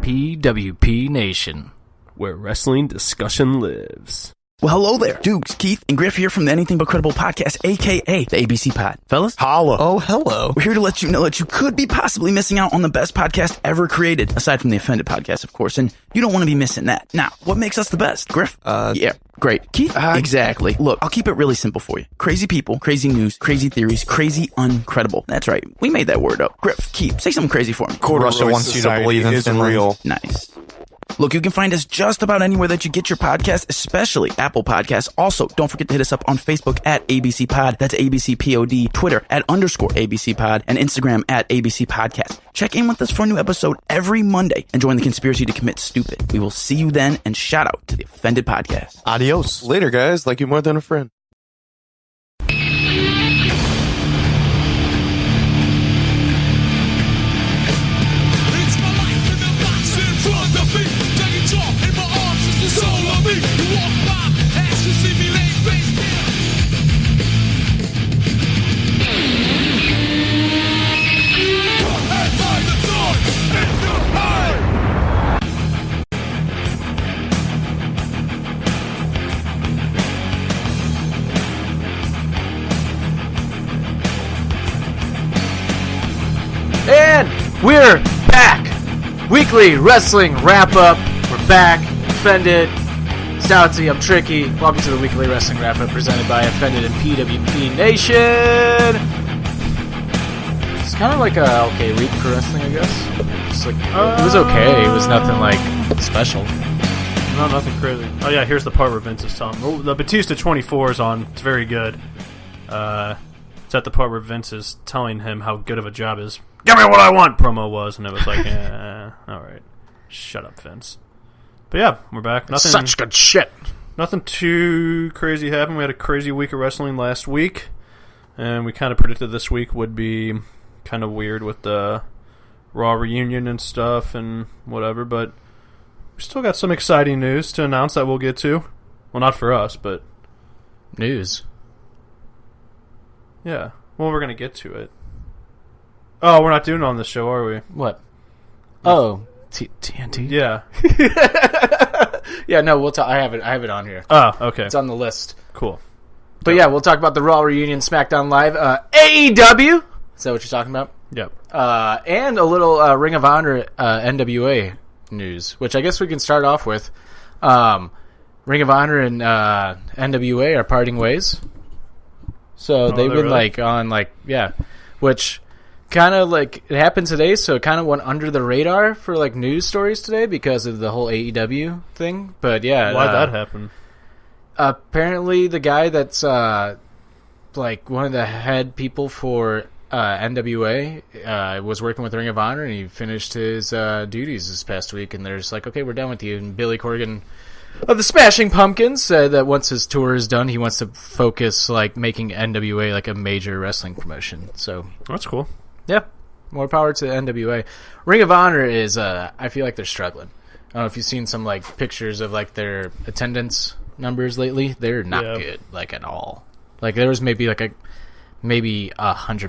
PWP Nation, where wrestling discussion lives. Well, hello there. Dukes, Keith, and Griff here from the Anything But Credible podcast, a.k.a. the ABC Pod. Fellas? Holla. Oh, hello. We're here to let you know that you could be possibly missing out on the best podcast ever created, aside from the Offended podcast, of course, and you don't want to be missing that. Now, what makes us the best? Griff? Yeah, great. Keith? Exactly. Look, I'll keep it really simple for you. Crazy people, crazy news, crazy theories, crazy uncredible. That's right. We made that word up. Griff, Keith, say something crazy for me. Russia wants you to believe in Finland. Real. Nice. Look, you can find us just about anywhere that you get your podcast, especially Apple Podcasts. Also, don't forget to hit us up on Facebook at ABC Pod. That's ABC POD. Twitter at _ABC Pod. And Instagram at ABC Podcast. Check in with us for a new episode every Monday and join the conspiracy to commit stupid. We will see you then, and shout out to the Offended Podcast. Adios. Later, guys. Like you more than a friend. and we're back. Weekly wrestling wrap up. We're back. Offended. Stoutsy, I'm Tricky. Welcome to the weekly wrestling wrap up presented by Offended and PWP Nation. It's kind of like a okay week for wrestling, I guess. Just like it was okay. It was nothing like special. No, nothing crazy. Oh yeah, here's the part where Vince is telling. Oh, the Batista 24 is on. It's very good. It's at the part where Vince is telling him how good of a job his "Give me what I want" promo was, and it was like, all right, shut up, Vince. But yeah, we're back. Nothing, such good shit. Nothing too crazy happened. We had a crazy week of wrestling last week, and we kind of predicted this week would be kind of weird with the Raw reunion and stuff and whatever, but we still got some exciting news to announce that we'll get to. Well, not for us, but news. Yeah. Well, we're going to get to it. Oh, we're not doing it on this show, are we? What? Oh, TNT? Yeah. Yeah, no, we'll talk. I have it on here. Oh, okay. It's on the list. Cool. But yeah, we'll talk about the Raw reunion, SmackDown Live, AEW. Is that what you're talking about? Yep. And a little Ring of Honor NWA news, which I guess we can start off with. Ring of Honor and NWA are parting ways. So they've been really? Which kind of like it happened today, so it kind of went under the radar for like news stories today because of the whole AEW thing. But yeah, why'd that happen? Apparently, the guy that's like one of the head people for NWA was working with Ring of Honor, and he finished his duties this past week. And they're just like, okay, we're done with you. And Billy Corgan of the Smashing Pumpkins said that once his tour is done, he wants to focus like making NWA like a major wrestling promotion. So that's cool. Yeah, more power to NWA. Ring of Honor is I feel like they're struggling. I don't know if you've seen some like pictures of like their attendance numbers lately. They're not good, like at all. Like there was maybe 100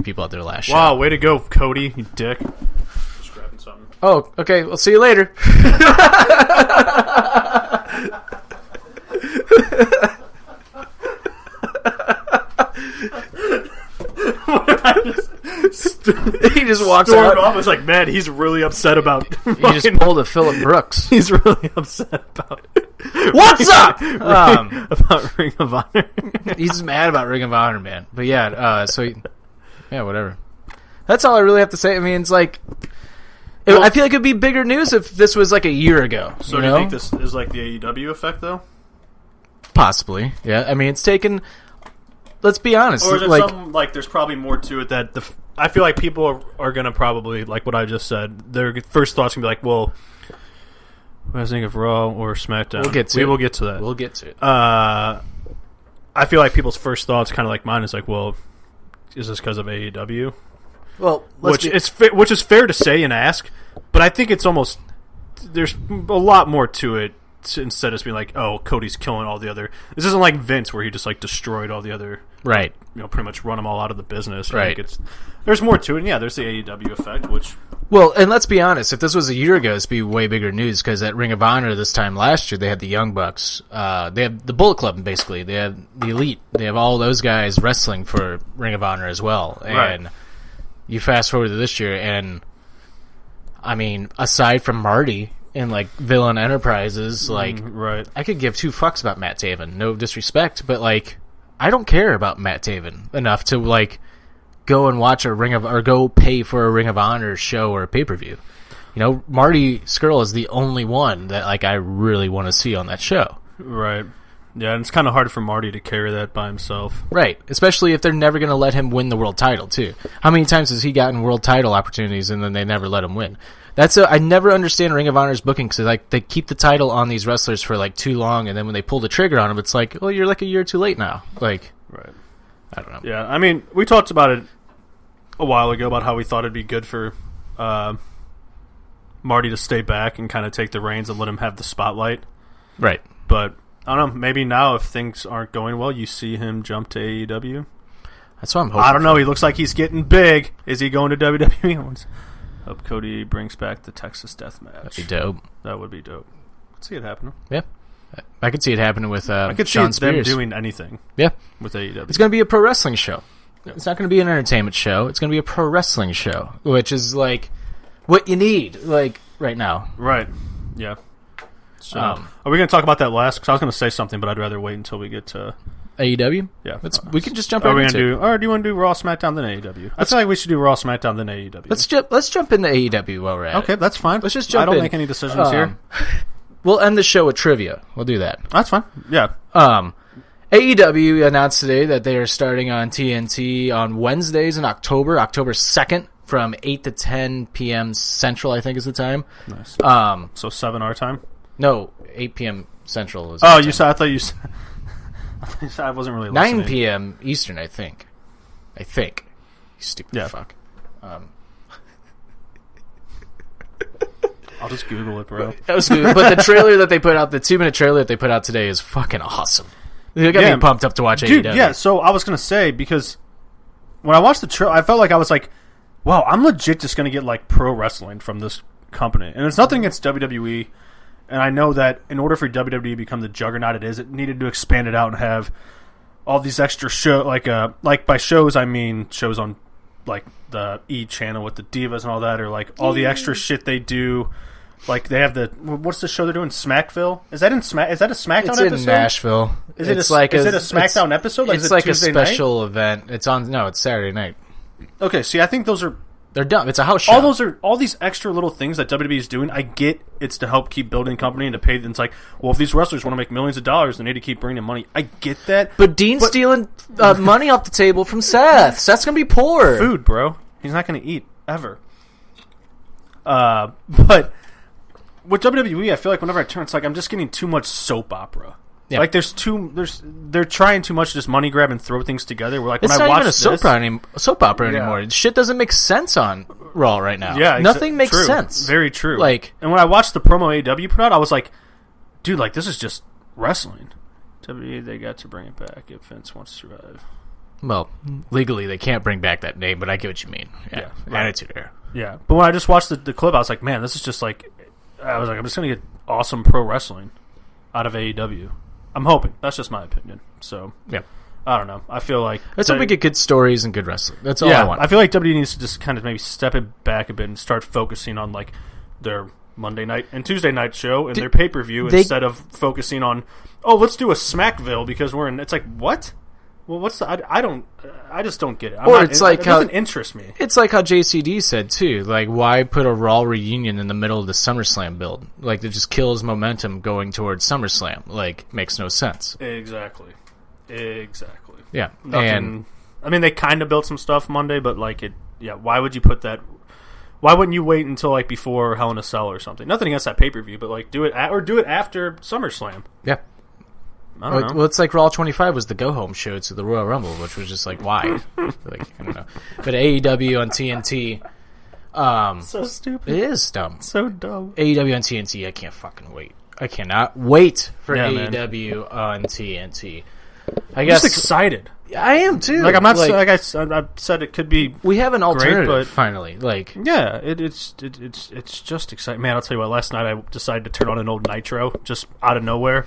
people at their last show. Wow, way to go, Cody, you dick. Just grabbing something. Oh, okay. We'll see you later. He just walks out. Off. It's like, man, he's really upset about. He just pulled a Philip Brooks. He's really upset about. What's up? About Ring of Honor. He's mad about Ring of Honor, man. But yeah, yeah, whatever. That's all I really have to say. I mean, it's like. I feel like it'd be bigger news if this was like a year ago. So do you think this is like the AEW effect, though? Possibly, yeah. I mean, it's taken. Let's be honest. Or is it something like there's probably more to it that I feel like people are going to probably, like what I just said, their first thought's going to be like, well, what do I think of Raw or SmackDown? We will get to that. We'll get to it. I feel like people's first thoughts, kind of like mine, is like, well, is this because of AEW? Well, which is fair to say and ask, but I think it's almost there's a lot more to it instead of being like, oh, Cody's killing all the other. This isn't like Vince where he just like destroyed all the other, right? You know, pretty much run them all out of the business. Right. There's more to it. And yeah, there's the AEW effect, which Well, and let's be honest, if this was a year ago, it'd be way bigger news, because at Ring of Honor this time last year, they had the Young Bucks. They have the Bullet Club, basically. They have the Elite. They have all those guys wrestling for Ring of Honor as well. And Right. you fast forward to this year, and, I mean, aside from Marty and, like, Villain Enterprises, like, right. I could give two fucks about Matt Taven. No disrespect, but, like, I don't care about Matt Taven enough to, like, go and watch or go pay for a Ring of Honor show or a pay-per-view. You know, Marty Scurll is the only one that, like, I really want to see on that show. Right. Yeah, and it's kind of hard for Marty to carry that by himself. Right, especially if they're never going to let him win the world title, too. How many times has he gotten world title opportunities and then they never let him win? I never understand Ring of Honor's booking, because, like, they keep the title on these wrestlers for, like, too long, and then when they pull the trigger on them, it's like, well, you're, like, a year too late now. Like, Right. I don't know. Yeah, I mean, we talked about it a while ago about how we thought it'd be good for Marty to stay back and kind of take the reins and let him have the spotlight. Right. But I don't know, maybe now if things aren't going well, you see him jump to AEW. That's what I'm hoping I don't know, for. he looks like he's getting big. Is he going to WWE? Hope Cody brings back the Texas Death Match. That'd be dope. That would be dope. Could see it happening. Yeah. I could see it happening with I could Sean see them Spears. doing anything Yeah. with AEW. It's going to be a pro wrestling show. It's not going to be an entertainment show. It's going to be a pro wrestling show, which is, like, what you need, like, right now. Right. Yeah. So, Um, are we going to talk about that last? Because I was going to say something, but I'd rather wait until we get to... AEW? Yeah. We can just jump Are right we into gonna it. do, or do you want to do Raw, SmackDown, then AEW? I feel like we should do Raw, SmackDown, then AEW. Let's jump into AEW while we're at Okay, it. that's fine. Let's just jump I don't in. make any decisions here. We'll end the show with trivia. We'll do that. That's fine. Yeah. AEW announced today that they are starting on TNT on Wednesdays in October 2nd, from 8 to 10 p.m. Central, I think is the time. Nice. Um, So 7 our time? no, 8 p.m. Central is Oh, the you time. said, I thought you said... I wasn't really listening. 9 p.m. Eastern, I think. You stupid Yeah. fuck. I'll just Google it, bro. That was good. But the trailer that they put out, the 2-minute trailer that they put out today is fucking awesome. You got me pumped up to watch Dude, AEW. yeah, so I was going to say, because when I watched the trailer, I felt like I was like, wow, I'm legit just going to get, like, pro wrestling from this company. And it's nothing against WWE, and I know that in order for WWE to become the juggernaut it is, it needed to expand it out and have all these extra shows, like by shows, I mean shows on, like, the E! channel with the Divas and all that, or, like, all the extra shit they do. Like, they have what's the show they're doing? Smackville? Is that a SmackDown It's episode? in Nashville. Is it It's a SmackDown episode? Like, it's is it like Tuesday a special event. It's Saturday night. Okay, see, I think They're dumb. It's a house show. all these extra little things that WWE is doing. I get it's to help keep building the company and to pay. It's like, well, if these wrestlers want to make millions of dollars, they need to keep bringing in money. I get that. But Dean's stealing money off the table from Seth. Seth's gonna be poor. Food, bro. He's not going to eat ever. But with WWE, I feel like whenever I turn, it's like I'm just getting too much soap opera. Yeah. Like they're trying too much to just money grab and throw things together. We're like, It's when not I watch even a soap opera Yeah. anymore. Shit doesn't make sense on Raw right now. Yeah, nothing makes true. sense. Very true. Like, and when I watched the promo AEW put out, I was like, dude, like, this is just wrestling. WWE, they got to bring it back if Vince wants to survive. well, legally they can't bring back that name, but I get what you mean. Yeah, right. Attitude Era. Yeah, but when I just watched the clip, I was like, man, this is just like, I was like, I'm just gonna get awesome pro wrestling out of AEW. I'm hoping. That's just my opinion. So Yeah, I don't know. I feel like that's when we get good stories and good wrestling. That's all I want. I feel like WWE needs to just kind of maybe step it back a bit and start focusing on like their Monday night and Tuesday night show and their pay per view instead of focusing on, oh, let's do a Smackville because we're in. It's like, what? Well, what's the? I just don't get it. It doesn't interest me. It's like how JCD said too. Like, why put a Raw reunion in the middle of the SummerSlam build? Like, it just kills momentum going towards SummerSlam. Like, makes no sense. Exactly. Yeah, Nothing, and I mean, they kind of built some stuff Monday, but like it. Yeah, why would you put that? Why wouldn't you wait until like before Hell in a Cell or something? Nothing against that pay per view, but like do it after SummerSlam. yeah. I don't know. Well, it's like Raw 25 was the go-home show to the Royal Rumble, which was just like, why? Like, I don't know. But AEW on TNT, So stupid. it is dumb. So dumb. AEW on TNT, I can't fucking wait. I cannot wait for Yeah, man. AEW on TNT. I'm just excited. I am too. Like I'm not like I said it could be. We have an alternative but finally. Like yeah, it's just exciting, man. I'll tell you what. Last night I decided to turn on an old Nitro just out of nowhere.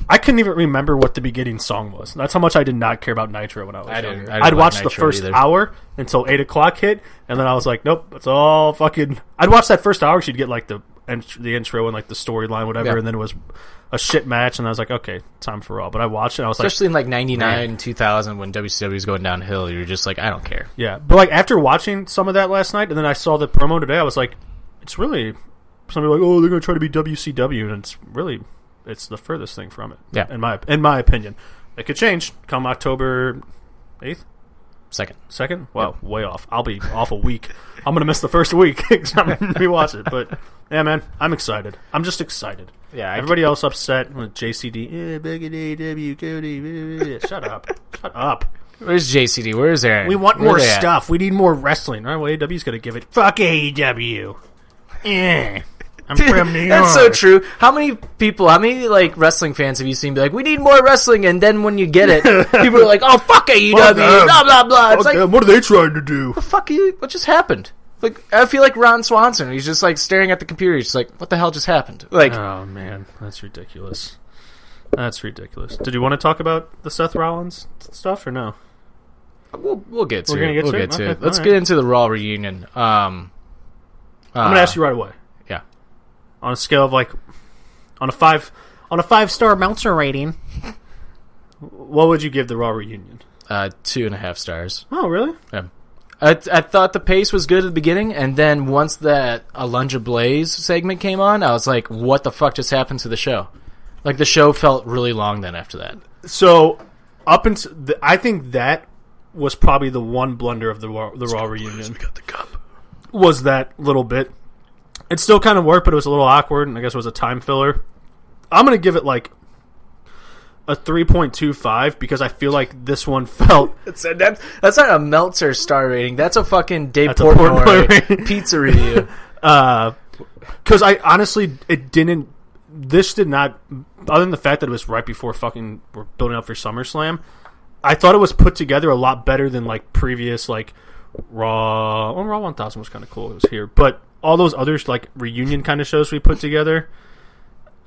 I couldn't even remember what the beginning song was. That's how much I did not care about Nitro when I was younger. I'd watch the first hour until 8:00 hit, and then I was like, nope, it's all fucking. I'd watch that first hour. She'd get like the intro and like the storyline, whatever, and then it was a shit match, and I was like, okay, time for Raw. But I watched it, and I was especially like... Especially in like 99, 2000, when WCW was going downhill, you're just like, I don't care. Yeah, but like after watching some of that last night, and then I saw the promo today, I was like, it's really... Somebody like, oh, they're going to try to be WCW, and it's really... It's the furthest thing from it, in my opinion. It could change come October 8th? Second? Wow, way off. I'll be off a week. I'm going to miss the first week because I'm going to rewatch it. But, yeah, man, I'm excited. I'm just excited. Yeah, everybody else upset with JCD. Back in AEW, Cody. Shut up. Shut up. Where's JCD? Where's Aaron? We want more stuff. We need more wrestling. All right, well, AEW's going to give it. Fuck AEW. I'm from New York. That's so true. How many like wrestling fans have you seen be like, we need more wrestling, and then when you get it, people are like, oh fuck AEW, blah blah blah. It's like, what are they trying to do? The fuck you? What just happened? Like, I feel like Ron Swanson. He's just like staring at the computer. He's just like, what the hell just happened? Like, oh man, that's ridiculous. That's ridiculous. Did you want to talk about the Seth Rollins stuff or no? We'll get to it. We'll get to it. Let's get into the Raw reunion. I'm gonna ask you right away. Yeah. On a scale of like, on a 5-star Meltzer rating, what would you give the Raw reunion? 2.5 stars. Oh, really? Yeah. I thought the pace was good at the beginning, and then once that Alundra Blaze segment came on, I was like, what the fuck just happened to the show? Like, the show felt really long then after that. So, I think that was probably the one blunder of the Raw reunion. We got the cup. Was that little bit. It still kind of worked, but it was a little awkward, and I guess it was a time filler. I'm going to give it like a 3.25 because I feel like this one felt... That's not a Meltzer star rating. That's a fucking Dave Portnoy pizza review. Because I honestly, this did not... Other than the fact that it was right before fucking we're building up for SummerSlam, I thought it was put together a lot better than like previous like Raw... Well, Raw 1000 was kind of cool. It was here. But all those others like reunion kind of shows we put together,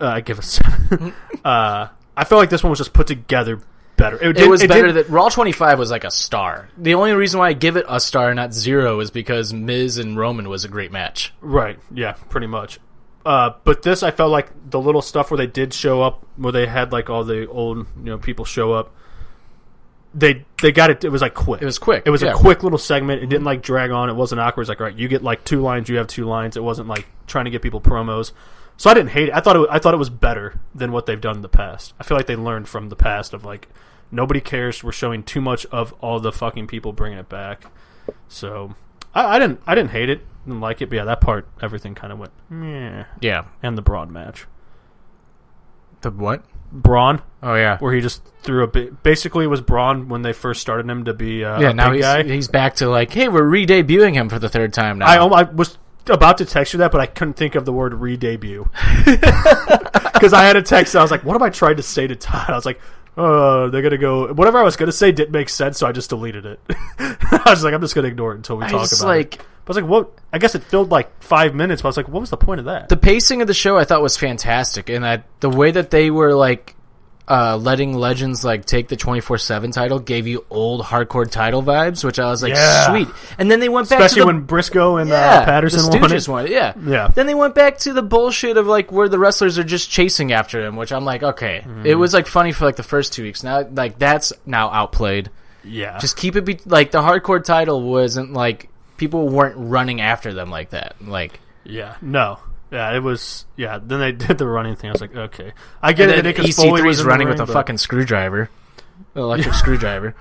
I give a 7. I feel like this one was just put together better. It was better that Raw 25 was like a star. The only reason why I give it a star, not 0, is because Miz and Roman was a great match. Right. Yeah, pretty much. But this, I felt like the little stuff where they did show up, where they had like all the old people show up. They got it. It was like quick. It was quick. It was a quick little segment. It didn't like drag on. It wasn't awkward. It's like, all right, you get like 2 lines. You have 2 lines. It wasn't like trying to get people promos. So I didn't hate it. I thought it was better than what they've done in the past. I feel like they learned from the past of like nobody cares. We're showing too much of all the fucking people bringing it back. So I didn't hate it. Didn't like it. But yeah, that part, everything kind of went meh. Yeah. And the Braun match. The what? Braun. Oh yeah. Where he just threw a bit. Basically, it was Braun when they first started him to be a now big guy. He's back to like, hey, we're re-debuting him for the 3rd time now. I was about to text you that, but I couldn't think of the word re-debut. Because I had a text, I was like, what have I tried to say to Todd? I was like, they're going to go... Whatever I was going to say didn't make sense, so I just deleted it. I was like, I'm just going to ignore it until we talk about it. But I was like, what? I guess it filled like 5 minutes, but I was like, what was the point of that? The pacing of the show I thought was fantastic, and the way that they were like letting legends like take the 24/7 title gave you old hardcore title vibes, which I was like, sweet. And then they went back especially when Briscoe and Patterson won it. Yeah. Then they went back to the bullshit of like where the wrestlers are just chasing after him, which I'm like, okay. It was like funny for like the first 2 weeks. Now like that's now outplayed. Yeah. Just keep it like the hardcore title wasn't like people weren't running after them like that. Like no. Yeah, it was. Yeah, then they did the running thing. I was like, okay, I get it. EC3 was running with a fucking screwdriver, an electric screwdriver.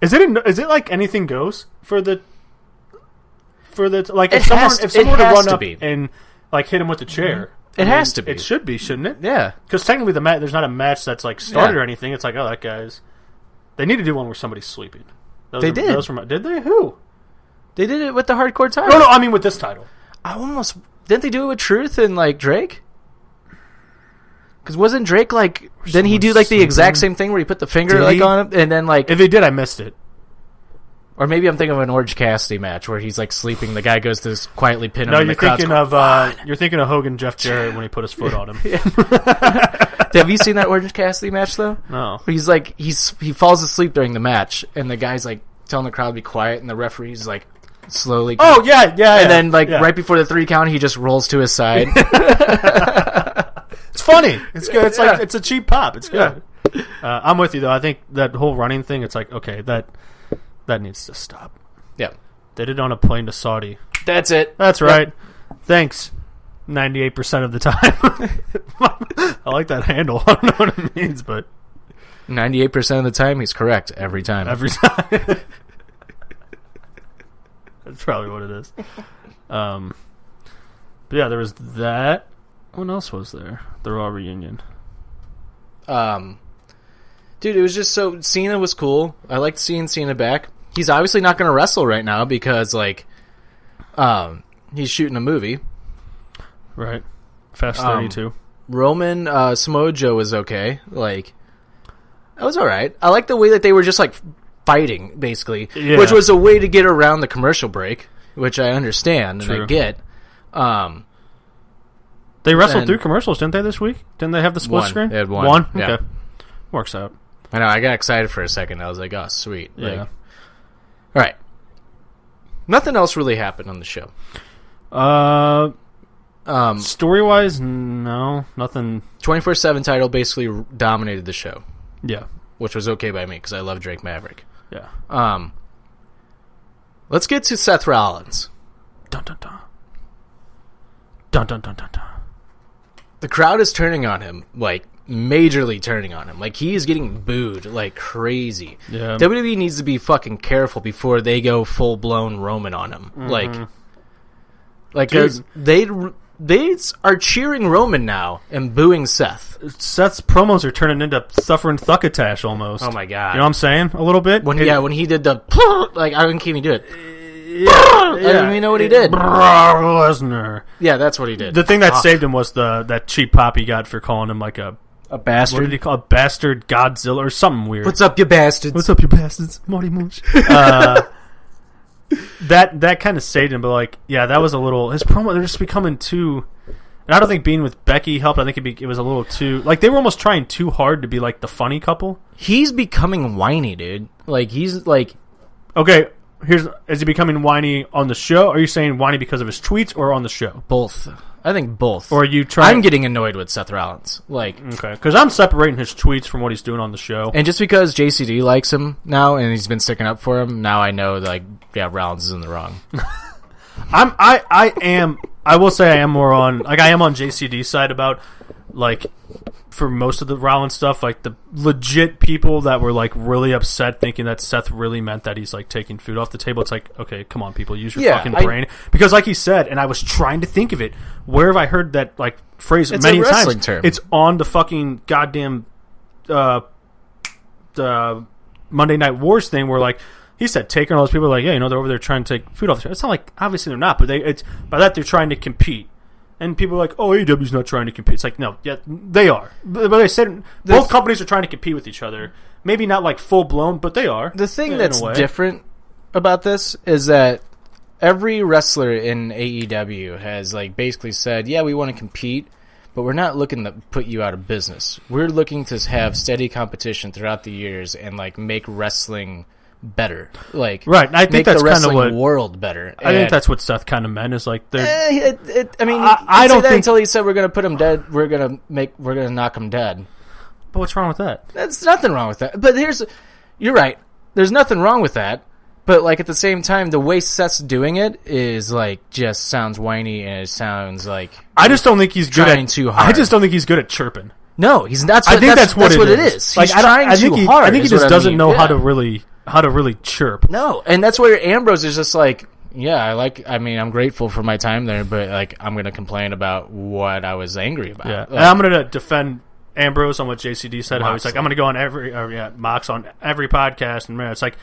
Is it like anything goes for the like if someone were to run up and like hit him with the chair? It has to be. It should be, shouldn't it? Yeah, because technically there's not a match that's like started or anything. It's like, oh, that guy's. They need to do one where somebody's sleeping. Did they? Who? They did it with the hardcore title. No, I mean with this title. I almost. Didn't they do it with Truth and like Drake? Because wasn't Drake like? Didn't he do like the exact same thing where he put the finger like on him and then like? If he did, I missed it. Or maybe I'm thinking of an Orange Cassidy match where he's like sleeping. The guy goes to quietly pin him. No, and you're thinking of you're thinking of Hogan Jeff Jarrett when he put his foot on him. Have you seen that Orange Cassidy match though? No. He's like he falls asleep during the match, and the guy's like telling the crowd to be quiet, and the referee's like slowly. Oh yeah. And then like right before the 3 count, he just rolls to his side. It's funny. It's good. It's like it's a cheap pop. It's good. Yeah. I'm with you though. I think that whole running thing. It's like okay, that needs to stop. Yeah, they did it on a plane to Saudi. That's it. That's right. Yep. Thanks. 98% of the time. I like that handle. I don't know what it means, but 98% of the time he's correct every time. Every time. That's probably what it is. But yeah, there was that. What else was there? The Raw reunion. Dude, it was just so... Cena was cool. I liked seeing Cena back. He's obviously not going to wrestle right now because, like, he's shooting a movie. Right. Fast 32. Roman, Samoa Joe was okay. Like, that was all right. I like the way that they were just, like, fighting, basically. Yeah. Which was a way to get around the commercial break, which I understand and I get. They wrestled through commercials, didn't they, this week? Didn't they have the split screen? They had one. One? Yeah. Okay. Works out. I know, I got excited for a second. I was like, oh, sweet. Yeah. Like, all right. Nothing else really happened on the show. Story-wise, no. Nothing. 24/7 title basically dominated the show. Yeah. Which was okay by me because I love Drake Maverick. Yeah. Let's get to Seth Rollins. Dun, dun, dun. Dun, dun, dun, dun, dun. The crowd is turning on him, like, majorly turning on him. Like, he is getting booed like crazy. Yeah. WWE needs to be fucking careful before they go full-blown Roman on him. Mm-hmm. Like, because they are cheering Roman now and booing Seth. Seth's promos are turning into suffering thuckatash almost. Oh my god! You know what I'm saying? A little bit. When he did the like, I can't even do it. I didn't even know what he did. Lesnar. Yeah, that's what he did. The thing that saved him was that cheap pop he got for calling him like a bastard. What did he call it? Bastard Godzilla or something weird. What's up, you bastards? What's up, you bastards? Marty Moosh. That kind of saved him, but like, yeah, that was a little. His promo, they're just becoming too. And I don't think being with Becky helped. I think it was a little too. Like, they were almost trying too hard to be like the funny couple. He's becoming whiny, dude. Like, he's like. Okay, is he becoming whiny on the show? Or are you saying whiny because of his tweets or on the show? Both. I think both. Or are you trying? I'm getting annoyed with Seth Rollins. Like, okay, because I'm separating his tweets from what he's doing on the show. And just because JCD likes him now and he's been sticking up for him, now I know that, like, yeah, Rollins is in the wrong. I will say I am more on, like, I am on JCD's side about, like, for most of the Rollins stuff, like, the legit people that were, like, really upset thinking that Seth really meant that he's, like, taking food off the table. It's like, okay, come on, people, use your fucking brain. Because, like he said, and I was trying to think of it, where have I heard that, like, phrase it's many a wrestling times? Term. It's on the fucking goddamn the Monday Night Wars thing where, like, he said taking all those people are like, yeah, you know, they're over there trying to take food off the table. It's not like, obviously they're not, but it's by that they're trying to compete. And people are like, oh, AEW's not trying to compete. It's like, no, yeah, they are. But they said both companies are trying to compete with each other. Maybe not like full blown, but they are. The thing that's different about this is that every wrestler in AEW has like basically said, yeah, we want to compete, but we're not looking to put you out of business. We're looking to have steady competition throughout the years and like make wrestling better, like right. I think make that's the wrestling kind of what world better. I think that's what Seth kind of meant. Is like, I mean, I don't think until he said we're going to put him dead, we're going to knock him dead. But what's wrong with that? There's nothing wrong with that. But you're right. There's nothing wrong with that. But like at the same time, the way Seth's doing it is like just sounds whiny and it sounds like I just don't think he's good trying too hard. I just don't think he's good at chirping. No, he's not. I think that's what it is. Like, he's trying too hard. I think he just doesn't know how to really chirp. No, and that's where Ambrose is just like, yeah, I'm grateful for my time there, but like I'm going to complain about what I was angry about. Yeah, like, and I'm going to defend Ambrose on what JCD said. Mox, how he's like, I'm going to go on Mox on every podcast, and it's like,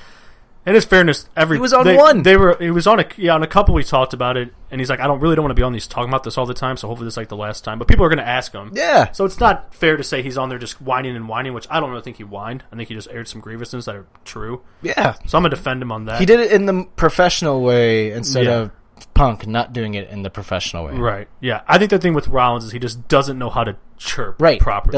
In his fairness, he was on one. He was on a couple. We talked about it, and he's like, I don't want to be on these talking about this all the time. So hopefully this is like the last time. But people are going to ask him. Yeah. So it's not fair to say he's on there just whining and whining, which I don't really think he whined. I think he just aired some grievances that are true. Yeah. So I'm gonna defend him on that. He did it in the professional way instead of Punk not doing it in the professional way. Right. Yeah. I think the thing with Rollins is he just doesn't know how to chirp properly.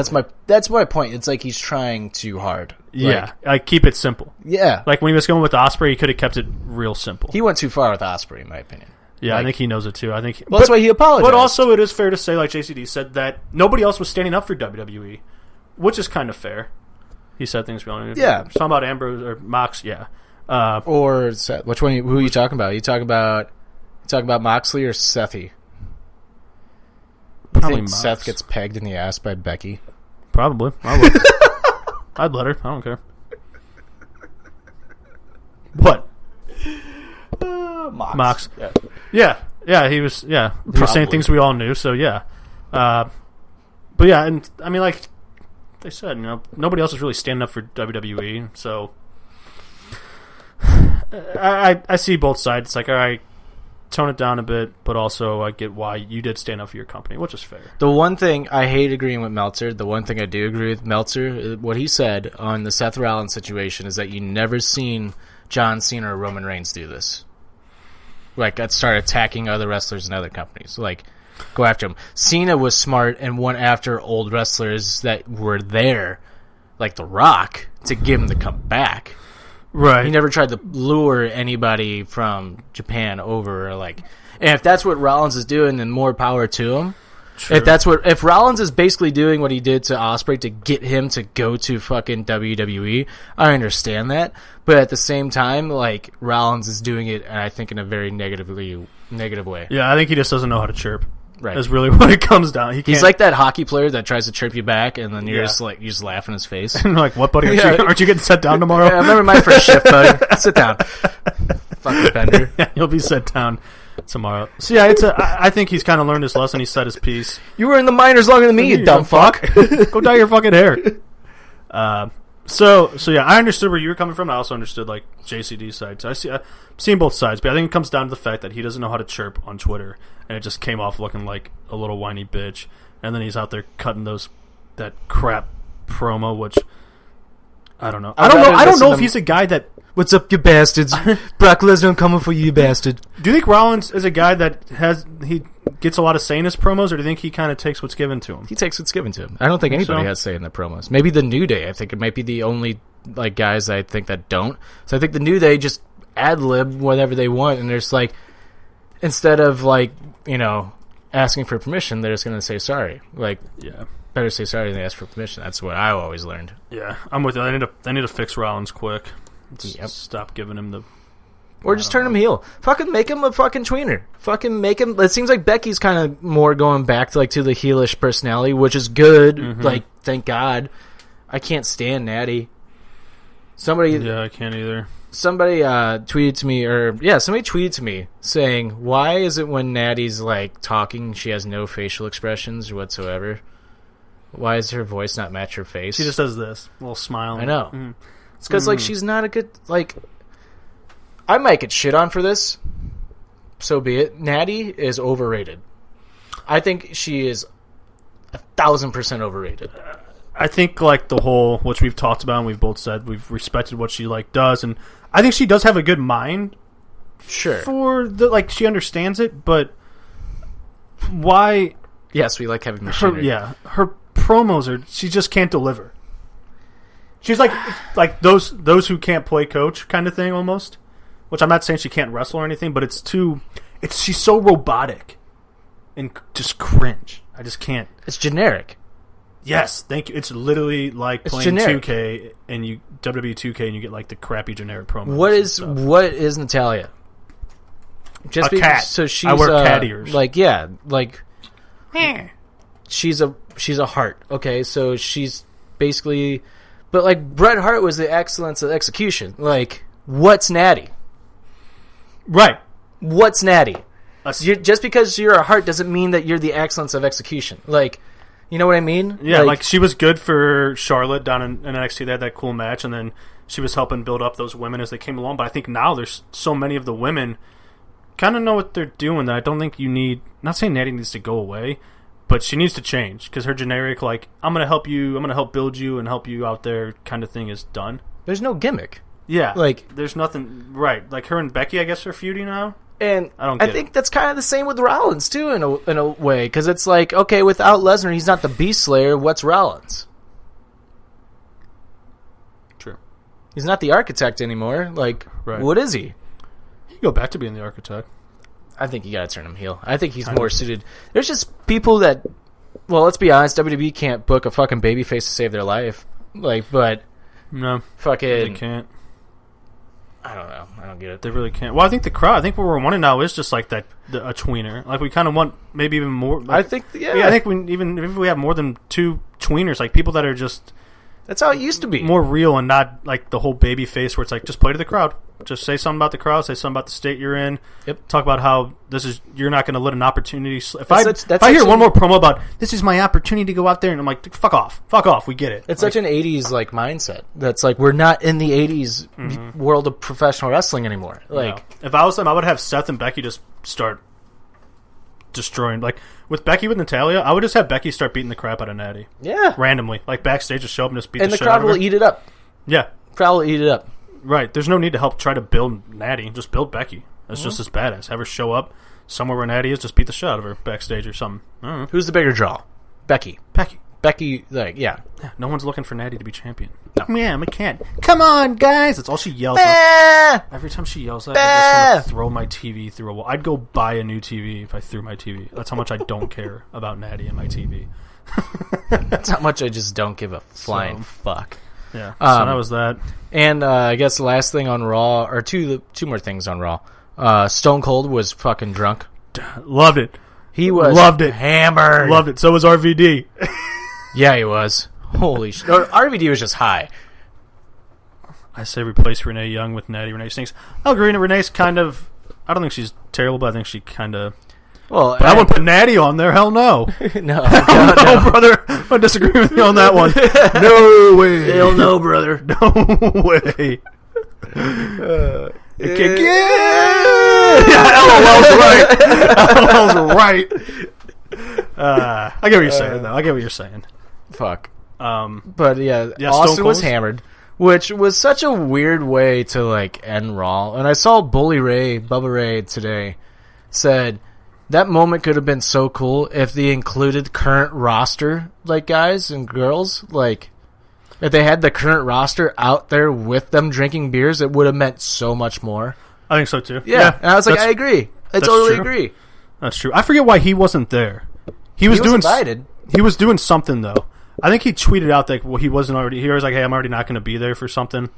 That's my point. It's like he's trying too hard. Yeah. Like keep it simple. Yeah. Like when he was going with Ospreay, he could have kept it real simple. He went too far with Ospreay, in my opinion. Yeah, I think he knows it too. That's why he apologized. But also, it is fair to say, like JCD said, that nobody else was standing up for WWE, which is kind of fair. He said things we only talking about Ambrose or Mox, or Seth. Which one? Who are you talking about? You talking about Moxley or Sethy? You think Seth gets pegged in the ass by Becky? Probably. I would. I'd let her. I don't care. What? Mox. Yeah. He was. Yeah, he was saying things we all knew. So yeah, but yeah, and I mean, like they said, nobody else is really standing up for WWE. So I see both sides. It's like, all right, tone it down a bit, but also I get why you did stand up for your company, which is fair. The one thing I hate agreeing with Meltzer, the one thing I do agree with Meltzer, what he said on the Seth Rollins situation is that you never seen John Cena or Roman Reigns do this. Like, start attacking other wrestlers and other companies. Like, go after them. Cena was smart and went after old wrestlers that were there, like The Rock, to get him to come back. Right. He never tried to lure anybody from Japan over, and if that's what Rollins is doing, then more power to him. True. If Rollins is basically doing what he did to Ospreay to get him to go to fucking WWE, I understand that. But at the same time, like, Rollins is doing it, I think, in a very negative way. Yeah, I think he just doesn't know how to chirp. Right. That's really what it comes down. He's like that hockey player that tries to chirp you back, and then you just laugh in his face. And like, what, buddy? Aren't you getting set down tomorrow? Yeah, I remember my first shift, buddy. Sit down. Fucking Bender. Yeah, you'll be set down tomorrow. So yeah, I think he's kind of learned his lesson. He said his piece. You were in the minors longer than me, you dumb fuck. Go dye your fucking hair. So yeah, I understood where you were coming from. I also understood like JCD's side. So I've seen both sides, but I think it comes down to the fact that he doesn't know how to chirp on Twitter, and it just came off looking like a little whiny bitch. And then he's out there cutting that crap promo, which I don't know. I don't know if he's a guy that. What's up, you bastards? Brock Lesnar, I'm coming for you, you bastard. Do you think Rollins is a guy that he gets a lot of say in his promos, or do you think he kind of takes what's given to him? He takes what's given to him. I don't think anybody has say in the promos. Maybe the New Day. I think it might be the only like guys I think that don't. So I think the New Day just ad-lib whatever they want, and there's like, instead of like, asking for permission, they're just going to say sorry. Like, yeah. Better say sorry than ask for permission. That's what I always learned. Yeah, I'm with you. I need to fix Rollins quick. Yep. Stop giving him the... Or just turn him heel. Fucking make him a fucking tweener. Fucking make him... It seems like Becky's kind of more going back to the heelish personality, which is good. Mm-hmm. Like, thank God. I can't stand Natty. Yeah, I can't either. Somebody tweeted to me, saying, why is it when Natty's, like, talking, she has no facial expressions whatsoever? Why does her voice not match her face? She just does this. A little smile. I know. Mm-hmm. It's because, like, she's not a good, like... I might get shit on for this. So be it. Natty is overrated. I think she is 1,000% overrated. I think, like, the whole, which we've talked about and we've both said, we've respected what she, like, does. And I think she does have a good mind. Sure. For the, like, she understands it, but why... Yes, we like having machinery. Her promos she just can't deliver. She's like those who can't play coach kind of thing almost. Which I'm not saying she can't wrestle or anything, but she's so robotic and just cringe. I just can't. It's generic. Yes, thank you. It's literally like playing generic. 2K and WWE 2K and you get like the crappy generic promos. What is Natalia? Just cat. So she's I wear cat ears. She's a heart. Okay, so she's basically. But, like, Bret Hart was the excellence of execution. Like, what's Natty? Right. What's Natty? Just because you're a heart doesn't mean that you're the excellence of execution. Like, you know what I mean? Yeah, like she was good for Charlotte down in NXT. They had that cool match, and then she was helping build up those women as they came along. But I think now there's so many of the women kind of know what they're doing that I don't think you need. Not saying Natty needs to go away, but she needs to change because her generic like I'm gonna help you, I'm gonna help build you and help you out there kind of thing is done. There's no gimmick. Yeah, like there's nothing right. Like her and Becky, I guess, are feuding now. And I think that's kind of the same with Rollins too, in a way, because it's like, okay, without Lesnar, he's not the Beast Slayer. What's Rollins? True. He's not the Architect anymore. Like, what is he? He can go back to being the Architect. I think you got to turn him heel. I think he's more suited. There's just people that, well, let's be honest, WWE can't book a fucking babyface to save their life. Like, but no, fucking, they can't. I don't know. I don't get it. They really can't. Well, I think the crowd. I think what we're wanting now is just like a tweener. Like we kind of want maybe even more. Like, I think. Yeah. I think even if we have more than 2 tweeners, like people that are just. That's how it used to be. More real and not like the whole baby face where it's like just play to the crowd. Just say something about the crowd. Say something about the state you're in. Yep. Talk about how you're not going to let an opportunity. If I hear one more promo about this is my opportunity to go out there and I'm like fuck off, we get it. It's like, such an 80s like mindset. That's like we're not in the 80s world of professional wrestling anymore. Like if I was them, I would have Seth and Becky just start destroying. Like with Becky with Natalya, I would just have Becky start beating the crap out of Natty. Yeah, randomly, like backstage, just show up and just beat and the shit out of her. And the crowd will eat it up. Yeah, crowd will eat it up. Right. There's no need to help try to build Natty. Just build Becky. That's just as badass. Have her show up somewhere where Natty is, just beat the shit out of her backstage or something. Who's the bigger draw? Becky, like, yeah. No one's looking for Natty to be champion. No. Yeah, we can't. Come on, guys. That's all she yells every time she yells that. I just want to throw my TV through a wall. I'd go buy a new TV if I threw my TV. That's how much I don't care about Natty and my TV. That's how much I just don't give a flying fuck. Yeah, so that was that. And I guess the last thing on Raw, or two more things on Raw. Stone Cold was fucking drunk. Loved it. He was hammered. Loved it. So was RVD. Yeah, he was. Holy shit. RVD was just high. I say replace Renee Young with Natty. Renee stinks. I'll agree. Renee's kind of... I don't think she's terrible, but I think she kind of... Well, but I wouldn't put Natty on there. Hell no. No, brother. I disagree with you on that one. No way. Hell no, brother. No way. LOL's right. I get what you're saying, though. I get what you're saying. Fuck. But yeah Austin was hammered, which was such a weird way to like end Raw. And I saw Bubba Ray today said that moment could have been so cool if they included current roster like guys and girls. Like if they had the current roster out there with them drinking beers, it would have meant so much more. I think so too. Yeah. And I was like, I agree. I totally agree. That's true. I forget why he wasn't there. He was doing invited. He was doing something though. I think he tweeted out that he wasn't already. He was like, "Hey, I'm already not going to be there for something."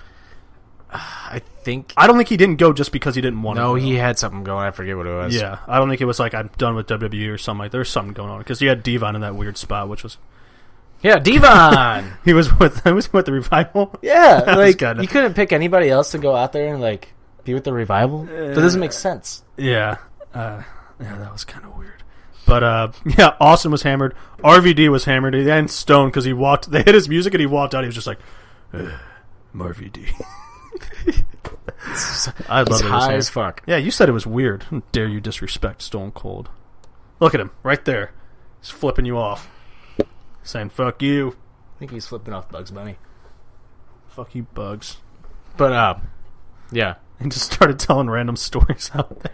I don't think he didn't go just because he didn't want to. No, he had something going. I forget what it was. Yeah, I don't think it was like I'm done with WWE or something. Like there's something going on because he had Devon in that weird spot, which was Devon. he was with the Revival. Yeah, like you couldn't pick anybody else to go out there and like be with the Revival. That doesn't make sense. Yeah, that was kind of weird. But Austin was hammered. RVD was hammered. He then stoned because he walked. They hit his music and he walked out. He was just like, "I'm RVD." I love it. High as fuck. Yeah, you said it was weird. How dare you disrespect Stone Cold? Look at him right there. He's flipping you off, saying "fuck you." I think he's flipping off Bugs Bunny. Fuck you, Bugs. But yeah, and just started telling random stories out there.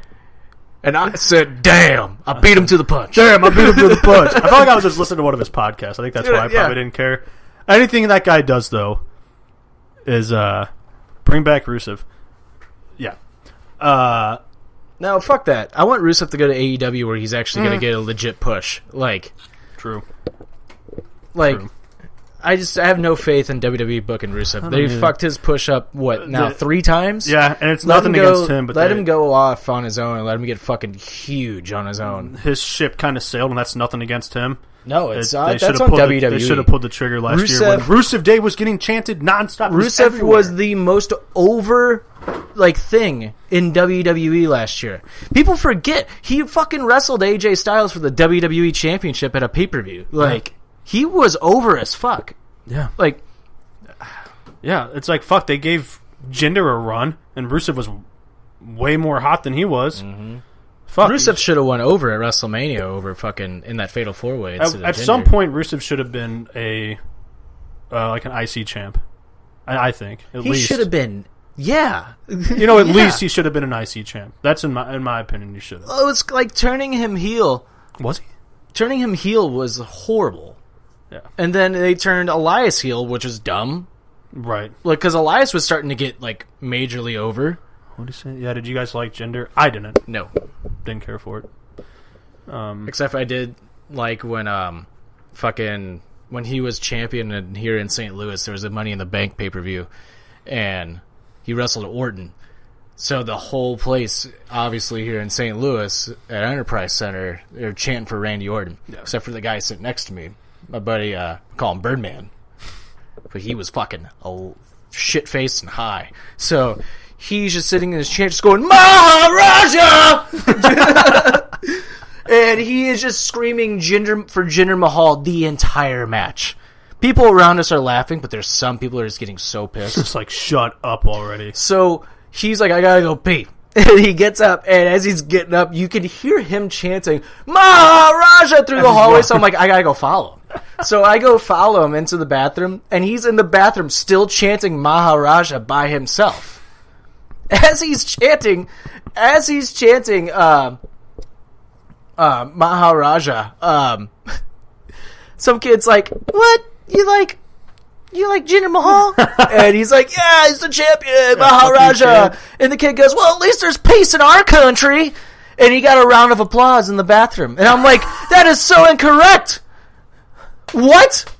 And I said, "Damn, I beat him to the punch." Damn, I beat him to the punch. I felt like I was just listening to one of his podcasts. I think that's why I probably didn't care. Anything that guy does, though, is bring back Rusev. Yeah. No, fuck that. I want Rusev to go to AEW where he's actually going to get a legit push. Like, true. Like, True. I have no faith in WWE booking Rusev. They fucked his push up, 3 times? Yeah, and it's nothing against him. But let him go off on his own and let him get fucking huge on his own. His ship kind of sailed, and that's nothing against him. No, that's on WWE. They should have pulled the trigger last year when Rusev Day was getting chanted nonstop. Rusev was the most over thing in WWE last year. People forget he fucking wrestled AJ Styles for the WWE Championship at a pay-per-view. He was over as fuck. Yeah. Yeah, it's like, fuck, they gave Jinder a run, and Rusev was way more hot than he was. Mm-hmm. Fuck. Rusev should have won over at WrestleMania over fucking in that Fatal 4-Way. At some point, Rusev should have been like an IC champ. I think at least he should have been. Yeah, at least he should have been an IC champ. That's in my opinion. He should have. Oh, it's like turning him heel. Was he? Turning him heel was horrible. Yeah. And then they turned Elias heel, which is dumb. Right. Like, because Elias was starting to get like majorly over. What did you say? Yeah. Did you guys like Jinder? I didn't. No, didn't care for it. Except I did like when when he was champion and here in St. Louis, there was a Money in the Bank pay-per-view, and he wrestled Orton. So the whole place, obviously here in St. Louis at Enterprise Center, they're chanting for Randy Orton, except for the guy sitting next to me, my buddy, call him Birdman, but he was fucking shit-faced and high. So he's just sitting in his chair, just going Maharaja. And he is just screaming Jinder Mahal the entire match. People around us are laughing, but there's some people that are just getting so pissed. Just like, shut up already. So he's like, I gotta go pee. And he gets up, and as he's getting up, you can hear him chanting Maharaja through the hallway. So I'm like, I gotta go follow him. So I go follow him into the bathroom, and he's in the bathroom still chanting Maharaja by himself. As he's chanting Maharaja, some kid's like, what? You like Jinder Mahal? And he's like, yeah, he's the champion, Maharaja. And the kid goes, well, at least there's peace in our country. And he got a round of applause in the bathroom. And I'm like, that is so incorrect. What?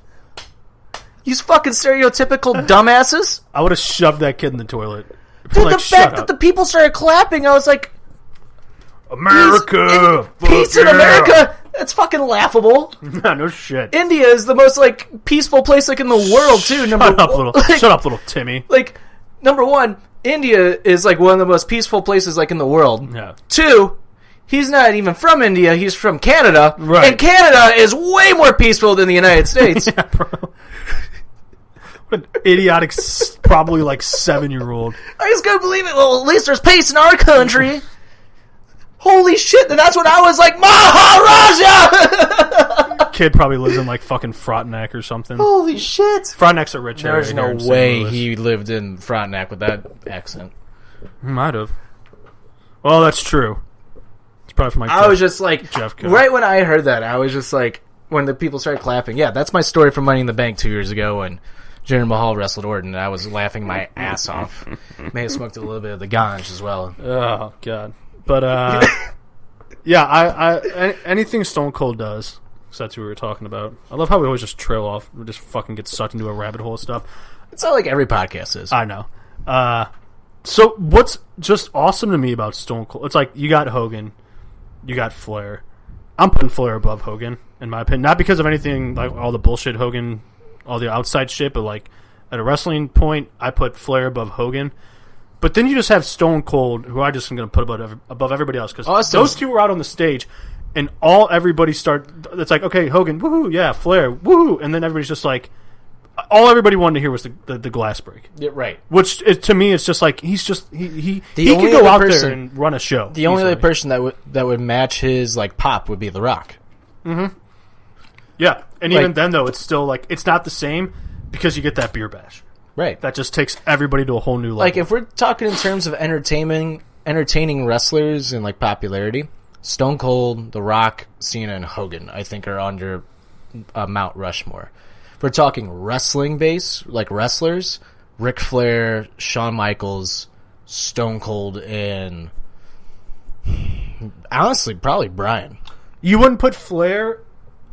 You fucking stereotypical dumbasses. I would have shoved that kid in the toilet. Dude, the fact that the people started clapping, I was like, America! Peace in America! That's fucking laughable. No shit. India is the most, like, peaceful place, like, in the world, too. Shut up, little Timmy. Like, number one, India is, like, one of the most peaceful places, like, in the world. Yeah. 2, he's not even from India, he's from Canada. Right. And Canada is way more peaceful than the United States. Yeah, bro. What an idiotic, probably, like, 7-year-old. I just couldn't believe it. Well, at least there's peace in our country. Holy shit, and that's when I was like, Maharaja! Kid probably lives in, like, fucking Frontenac or something. Holy shit. Frontenac's a rich area. There's no way he lived in Frontenac with that accent. Might have. Well, that's true. It's probably from, like, I was just like, Jeff right when I heard that, I was just like, when the people started clapping, yeah, that's my story from Money in the Bank 2 years ago when Jinder Mahal wrestled Orton, and I was laughing my ass off. May have smoked a little bit of the ganj as well. Oh, God. But, yeah, anything Stone Cold does, because that's what we were talking about. I love how we always just trail off. We just fucking get sucked into a rabbit hole of stuff. It's not like every podcast is. I know. So what's just awesome to me about Stone Cold, it's like you got Hogan, you got Flair. I'm putting Flair above Hogan, in my opinion. Not because of anything, like all the bullshit Hogan, all the outside shit, but like at a wrestling point, I put Flair above Hogan. But then you just have Stone Cold, who I just am going to put above everybody else, because those two were out on the stage, and everybody it's like, okay, Hogan, woohoo, yeah, Flair, woohoo, and then everybody's just like, all everybody wanted to hear was the glass break. Yeah, right. Which, to me, it's just like, he could go out there and run a show. The only other person that would match his, like, pop would be The Rock. Mm-hmm. Yeah, and even then, though, it's still, like, it's not the same, because you get that beer bash. Right. That just takes everybody to a whole new level. Like, if we're talking in terms of entertaining wrestlers and, like, popularity, Stone Cold, The Rock, Cena, and Hogan, I think, are under Mount Rushmore. If we're talking wrestling base, like wrestlers, Ric Flair, Shawn Michaels, Stone Cold, and honestly, probably Bryan. You wouldn't put Flair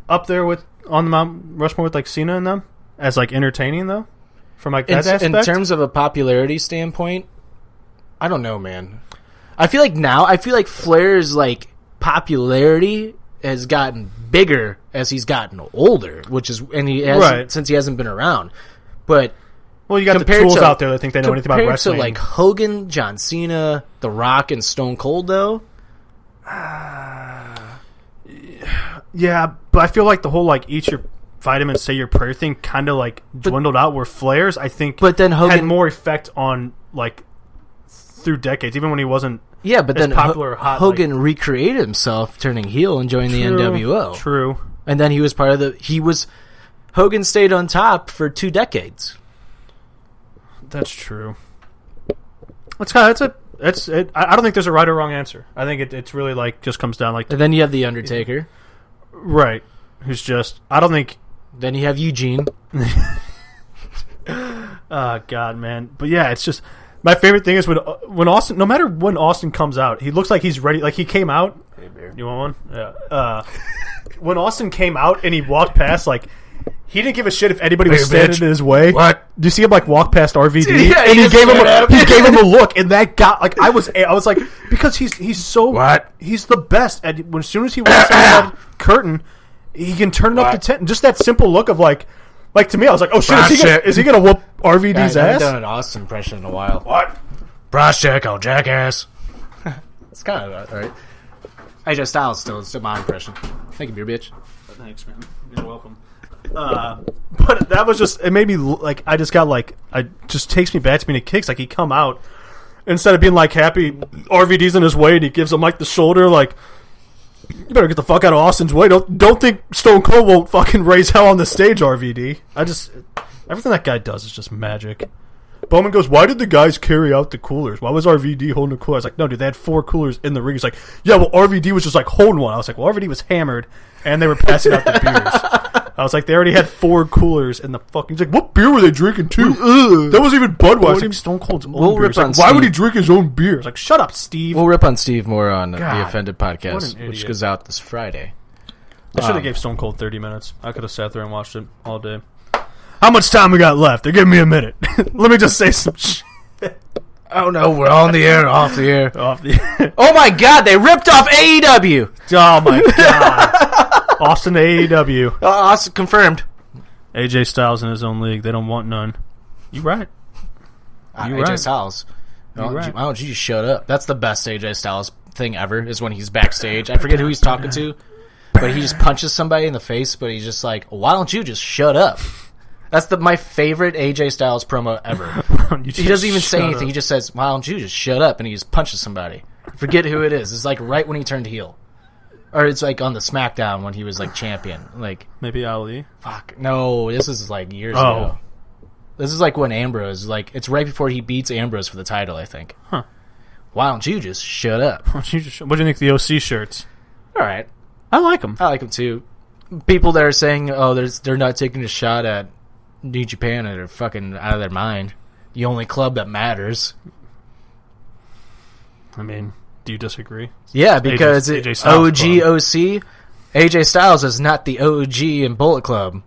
up there on the Mount Rushmore with, like, Cena and them? As, like, entertaining, though? From, like, that aspect? In terms of a popularity standpoint, I don't know, man. I feel like Flair's, like, popularity has gotten bigger as he's gotten older, since he hasn't been around. But well, you got the tools out there that think they know anything about wrestling. Compared to, like, Hogan, John Cena, The Rock, and Stone Cold, though. Yeah, but I feel like the whole, like, eat your vitamin say your prayer thing kind of like dwindled out, where Flair's, I think, but then Hogan had more effect on like through decades, even when he wasn't but as then popular or hot. Hogan recreated himself turning heel and joining the NWO. True. And then he was part of Hogan stayed on top for 2 decades. That's true. I don't think there's a right or wrong answer. I think it's really like just comes down like. And then you have the Undertaker, right? Who's just I don't think. Then you have Eugene. Oh God, man! But yeah, it's just my favorite thing is when Austin. No matter when Austin comes out, he looks like he's ready. Like he came out. Hey, bear. You want one? Yeah. When Austin came out and he walked past, like he didn't give a shit if anybody was standing in his way. What? Do you see him like walk past RVD? Yeah, and he gave him a look, and that got like I was like because he's so what? He's the best. And as soon as he walks out that curtain, he can turn it up to 10. Just that simple look of like to me, I was like, oh shit, is he gonna whoop RVD's ass? I haven't done an Austin impression in a while. What? Brass check, oh jackass. It's kind of all right. AJ Styles still is my impression. Thank you, beer bitch. Thanks, man. You're welcome. But that was just, it made me like, I just got like, it just takes me back to being a kid. Like he come out, instead of being like happy, RVD's in his way and he gives him like the shoulder, like, you better get the fuck out of Austin's way. Don't think Stone Cold won't fucking raise hell on the stage, RVD. Everything that guy does is just magic. Bowman goes, why did the guys carry out the coolers? Why was RVD holding a cooler? I was like, no, dude, they had 4 coolers in the ring. He's like, yeah, well, RVD was just like holding one. I was like, well, RVD was hammered, and they were passing out the beers. I was like, they already had 4 coolers in the fucking... He's like, what beer were they drinking, too? That wasn't even Budweiser. I was like, Stone Cold's own beer. Like, why would he drink his own beer? I was like, shut up, Steve. We'll rip on Steve more on God, the Offended podcast, what an which idiot. goes out this Friday. They should have gave Stone Cold 30 minutes. I could have sat there and watched it all day. How much time we got left? They're giving me a minute. Let me just say some shit. Oh no, we're on the air, off the air. Oh my god, they ripped off AEW. Oh my god. Austin to AEW. Austin confirmed. AJ Styles in his own league. They don't want none. You right. AJ Styles. Why don't you just shut up? That's the best AJ Styles thing ever, is when he's backstage. I forget who he's talking to, but he just punches somebody in the face, but he's just like, why don't you just shut up? That's my favorite AJ Styles promo ever. He doesn't even say anything. He just says, why don't you just shut up? And he just punches somebody. Forget who it is. It's like right when he turned heel. Or it's like on the SmackDown when he was like champion. Like maybe Ali? Fuck. No, this is like years ago. This is like when Ambrose, like, it's right before he beats Ambrose for the title, I think. Huh. Why don't you just shut up? What do you think of the OC shirts? All right. I like them. I like them too. People that are saying, they're not taking a shot at New Japan, are fucking out of their mind. The only club that matters. I mean, do you disagree? Yeah, because AJ Styles OG OC, AJ Styles is not the OG in Bullet Club.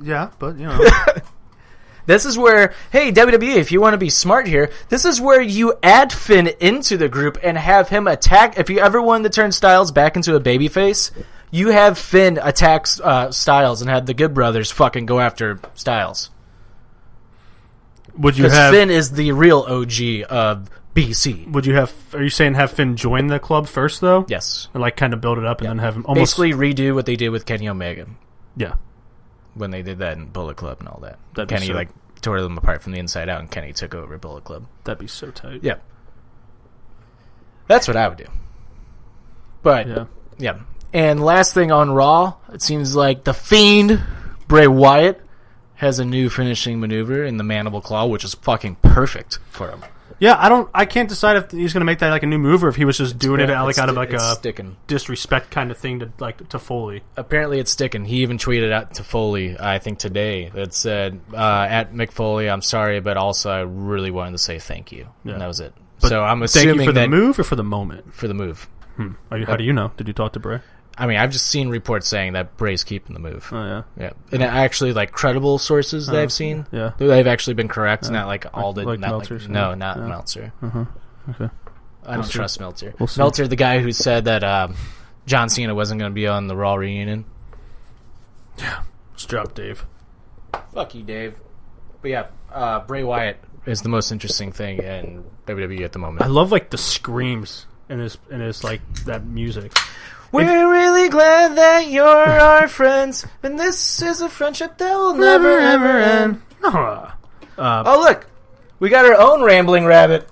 Yeah, but you know. This is where, hey, WWE, if you want to be smart here, this is where you add Finn into the group and have him attack. If you ever wanted to turn Styles back into a babyface, you have Finn attack Styles and have the Good Brothers fucking go after Styles. Would you Because Finn is the real OG of BC. Would you have? Are you saying have Finn join the club first, though? Yes. And like kind of build it up and then have him almost basically redo what they did with Kenny Omega. Yeah. When they did that in Bullet Club and all that. That'd Kenny like tore them apart from the inside out, and Kenny took over Bullet Club. That'd be so tight. Yeah. That's what I would do. But yeah. And last thing on Raw, it seems like the Fiend, Bray Wyatt, has a new finishing maneuver in the Mandible Claw, which is fucking perfect for him. Yeah, I can't decide if he's going to make that like a new move or if he was just doing it like out of like a sticking disrespect kind of thing to Foley. Apparently it's sticking. He even tweeted out to Foley, I think today, that said, at Mick Foley, I'm sorry, but also I really wanted to say thank you. Yeah. And that was it. But so I'm assuming thank you for the move or for the moment? For the move. How do you know? Did you talk to Bray? I mean, I've just seen reports saying that Bray's keeping the move. Oh, yeah? Yeah. And actually, like, credible sources that I've seen, they've actually been correct, not like all the... Like not Meltzer? Like, no, not Meltzer. Okay. I don't trust Meltzer. We'll see. Meltzer, the guy who said that John Cena wasn't going to be on the Raw reunion. Yeah. Let's drop Dave. Fuck you, Dave. But yeah, Bray Wyatt is the most interesting thing in WWE at the moment. I love, like, the screams in his like that music. We're really glad that you're our friends, and this is a friendship that will never ever end. Oh look, we got our own rambling rabbit.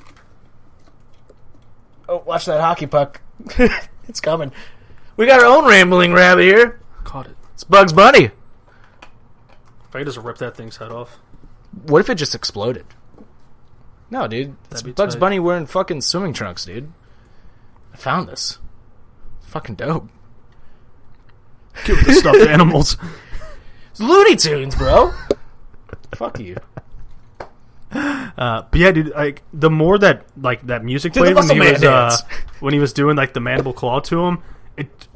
Oh, watch that hockey puck. It's coming. We got our own rambling rabbit here. Caught it. It's Bugs Bunny. If I could just rip that thing's head off. What if it just exploded? No, dude. It's Bugs tight. Bunny wearing fucking swimming trunks, dude. I found this. It's fucking dope. Give it the stuffed animals. It's Looney Tunes, bro. Fuck you. But yeah, dude, like the more that like that music Dude, played the when he was doing like the mandible claw to him,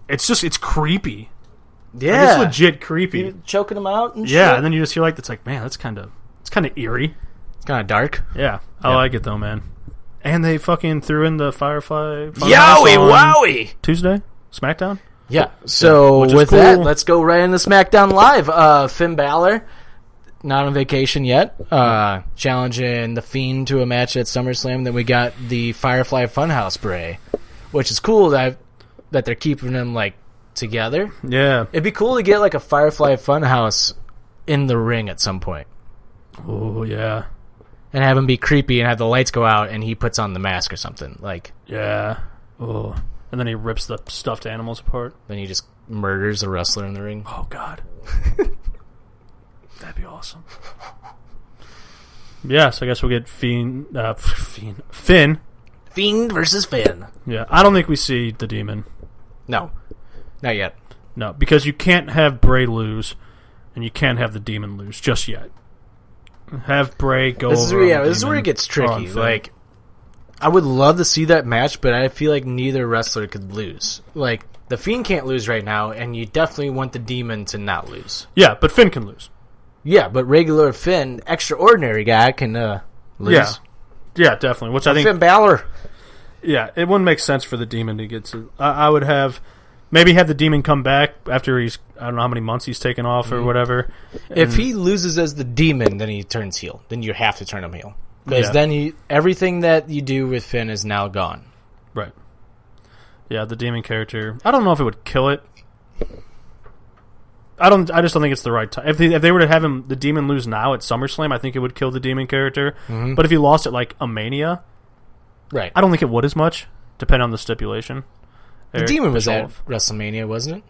it's creepy. Yeah, like, it's legit creepy. You're choking him out and shit. Yeah, and then you just hear like it's like, man, it's kind of eerie. It's kind of dark. Yeah, I like it though, man. And they fucking threw in the Firefly. Yowie wowie! Tuesday SmackDown. Yeah. So with cool. that, let's go right into SmackDown Live. Finn Balor, not on vacation yet, challenging the Fiend to a match at SummerSlam. Then we got the Firefly Funhouse Bray, which is cool that they're keeping them like together. Yeah, it'd be cool to get like a Firefly Funhouse in the ring at some point. Oh yeah, and have him be creepy and have the lights go out and he puts on the mask or something like. Yeah. Oh, and then he rips the stuffed animals apart. Then he just murders a wrestler in the ring. Oh God. That'd be awesome. Yeah, so I guess we'll get Finn. Fiend versus Finn. Yeah, I don't think we see the Demon. No, not yet. No, because you can't have Bray lose, and you can't have the Demon lose just yet. Have Bray go this over. This is where it gets tricky. Like, I would love to see that match, but I feel like neither wrestler could lose. Like, the Fiend can't lose right now, and you definitely want the Demon to not lose. Yeah, but Finn can lose. Yeah, but regular Finn, extraordinary guy, can lose. Yeah, definitely. Which I think Finn Balor. Yeah, it wouldn't make sense for the Demon to get to. I would have maybe have the Demon come back after I don't know how many months he's taken off or whatever. If he loses as the Demon, then he turns heel. Then you have to turn him heel. Because then everything that you do with Finn is now gone. Right. Yeah, the Demon character. I don't know if it would kill it. I just don't think it's the right time. If they were to have the Demon lose now at SummerSlam, I think it would kill the Demon character. Mm-hmm. But if he lost at like a Mania, right? I don't think it would as much, depending on the stipulation. The Demon was at WrestleMania, wasn't it?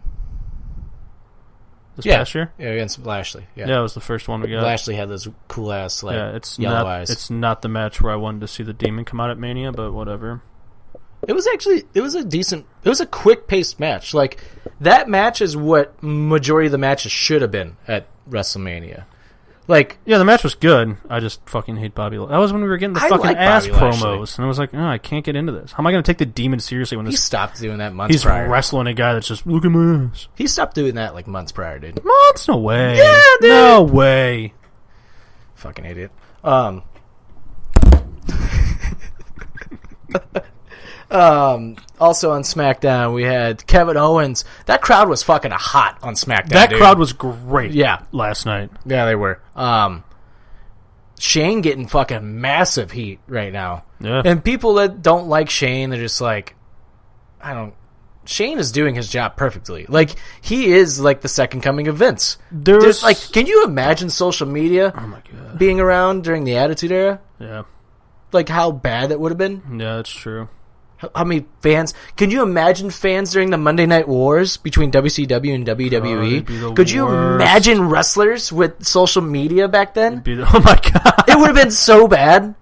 This past year? Yeah, against Lashley. Yeah, it was the first one we got. Lashley had those cool ass yellow eyes. It's not the match where I wanted to see the Demon come out at Mania, but whatever. It was a quick paced match. Like, that match is what majority of the matches should have been at WrestleMania. Like, yeah, the match was good. I just fucking hate Bobby Lashley. That was when we were getting the fucking ass promos, and I was like, I can't get into this. How am I going to take the Demon seriously when he stopped doing that months prior? He's wrestling a guy that's just look at my ass. He stopped doing that like months prior, dude. Months? No way. Yeah, dude. No way. Fucking idiot. Also on SmackDown, we had Kevin Owens. That crowd was fucking hot on SmackDown. That crowd was great. Yeah, last night. Yeah, they were. Shane getting fucking massive heat right now. Yeah, and people that don't like Shane, they're just like, Shane is doing his job perfectly. Like, he is like the second coming of Vince. There's like, can you imagine social media? Oh my God, being around during the Attitude Era? Yeah, like how bad that would have been. Yeah, that's true. How many fans? Can you imagine fans during the Monday Night Wars between WCW and WWE? Could you imagine wrestlers with social media back then? Oh my God. It would have been so bad.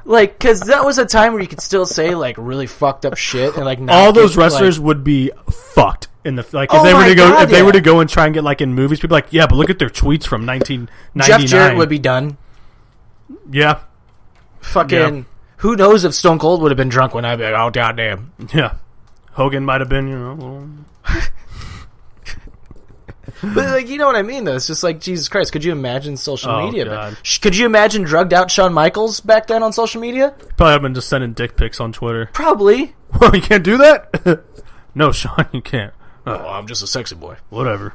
Like, because that was a time where you could still say, like, really fucked up shit. And like, all those wrestlers would be fucked. In the like, if they were to go and try and get, like, in movies, people like, yeah, but look at their tweets from 1999. Jeff Jarrett would be done. Yeah. Fucking... Yeah. Who knows if Stone Cold would have been drunk when I'd be like, oh, goddamn. Yeah. Hogan might have been, you know. But, like, you know what I mean, though? It's just like, Jesus Christ, could you imagine social media? God. Could you imagine drugged out Shawn Michaels back then on social media? Probably have been just sending dick pics on Twitter. Probably. Well, you can't do that? No, Shawn, you can't. Oh, I'm just a sexy boy. Whatever.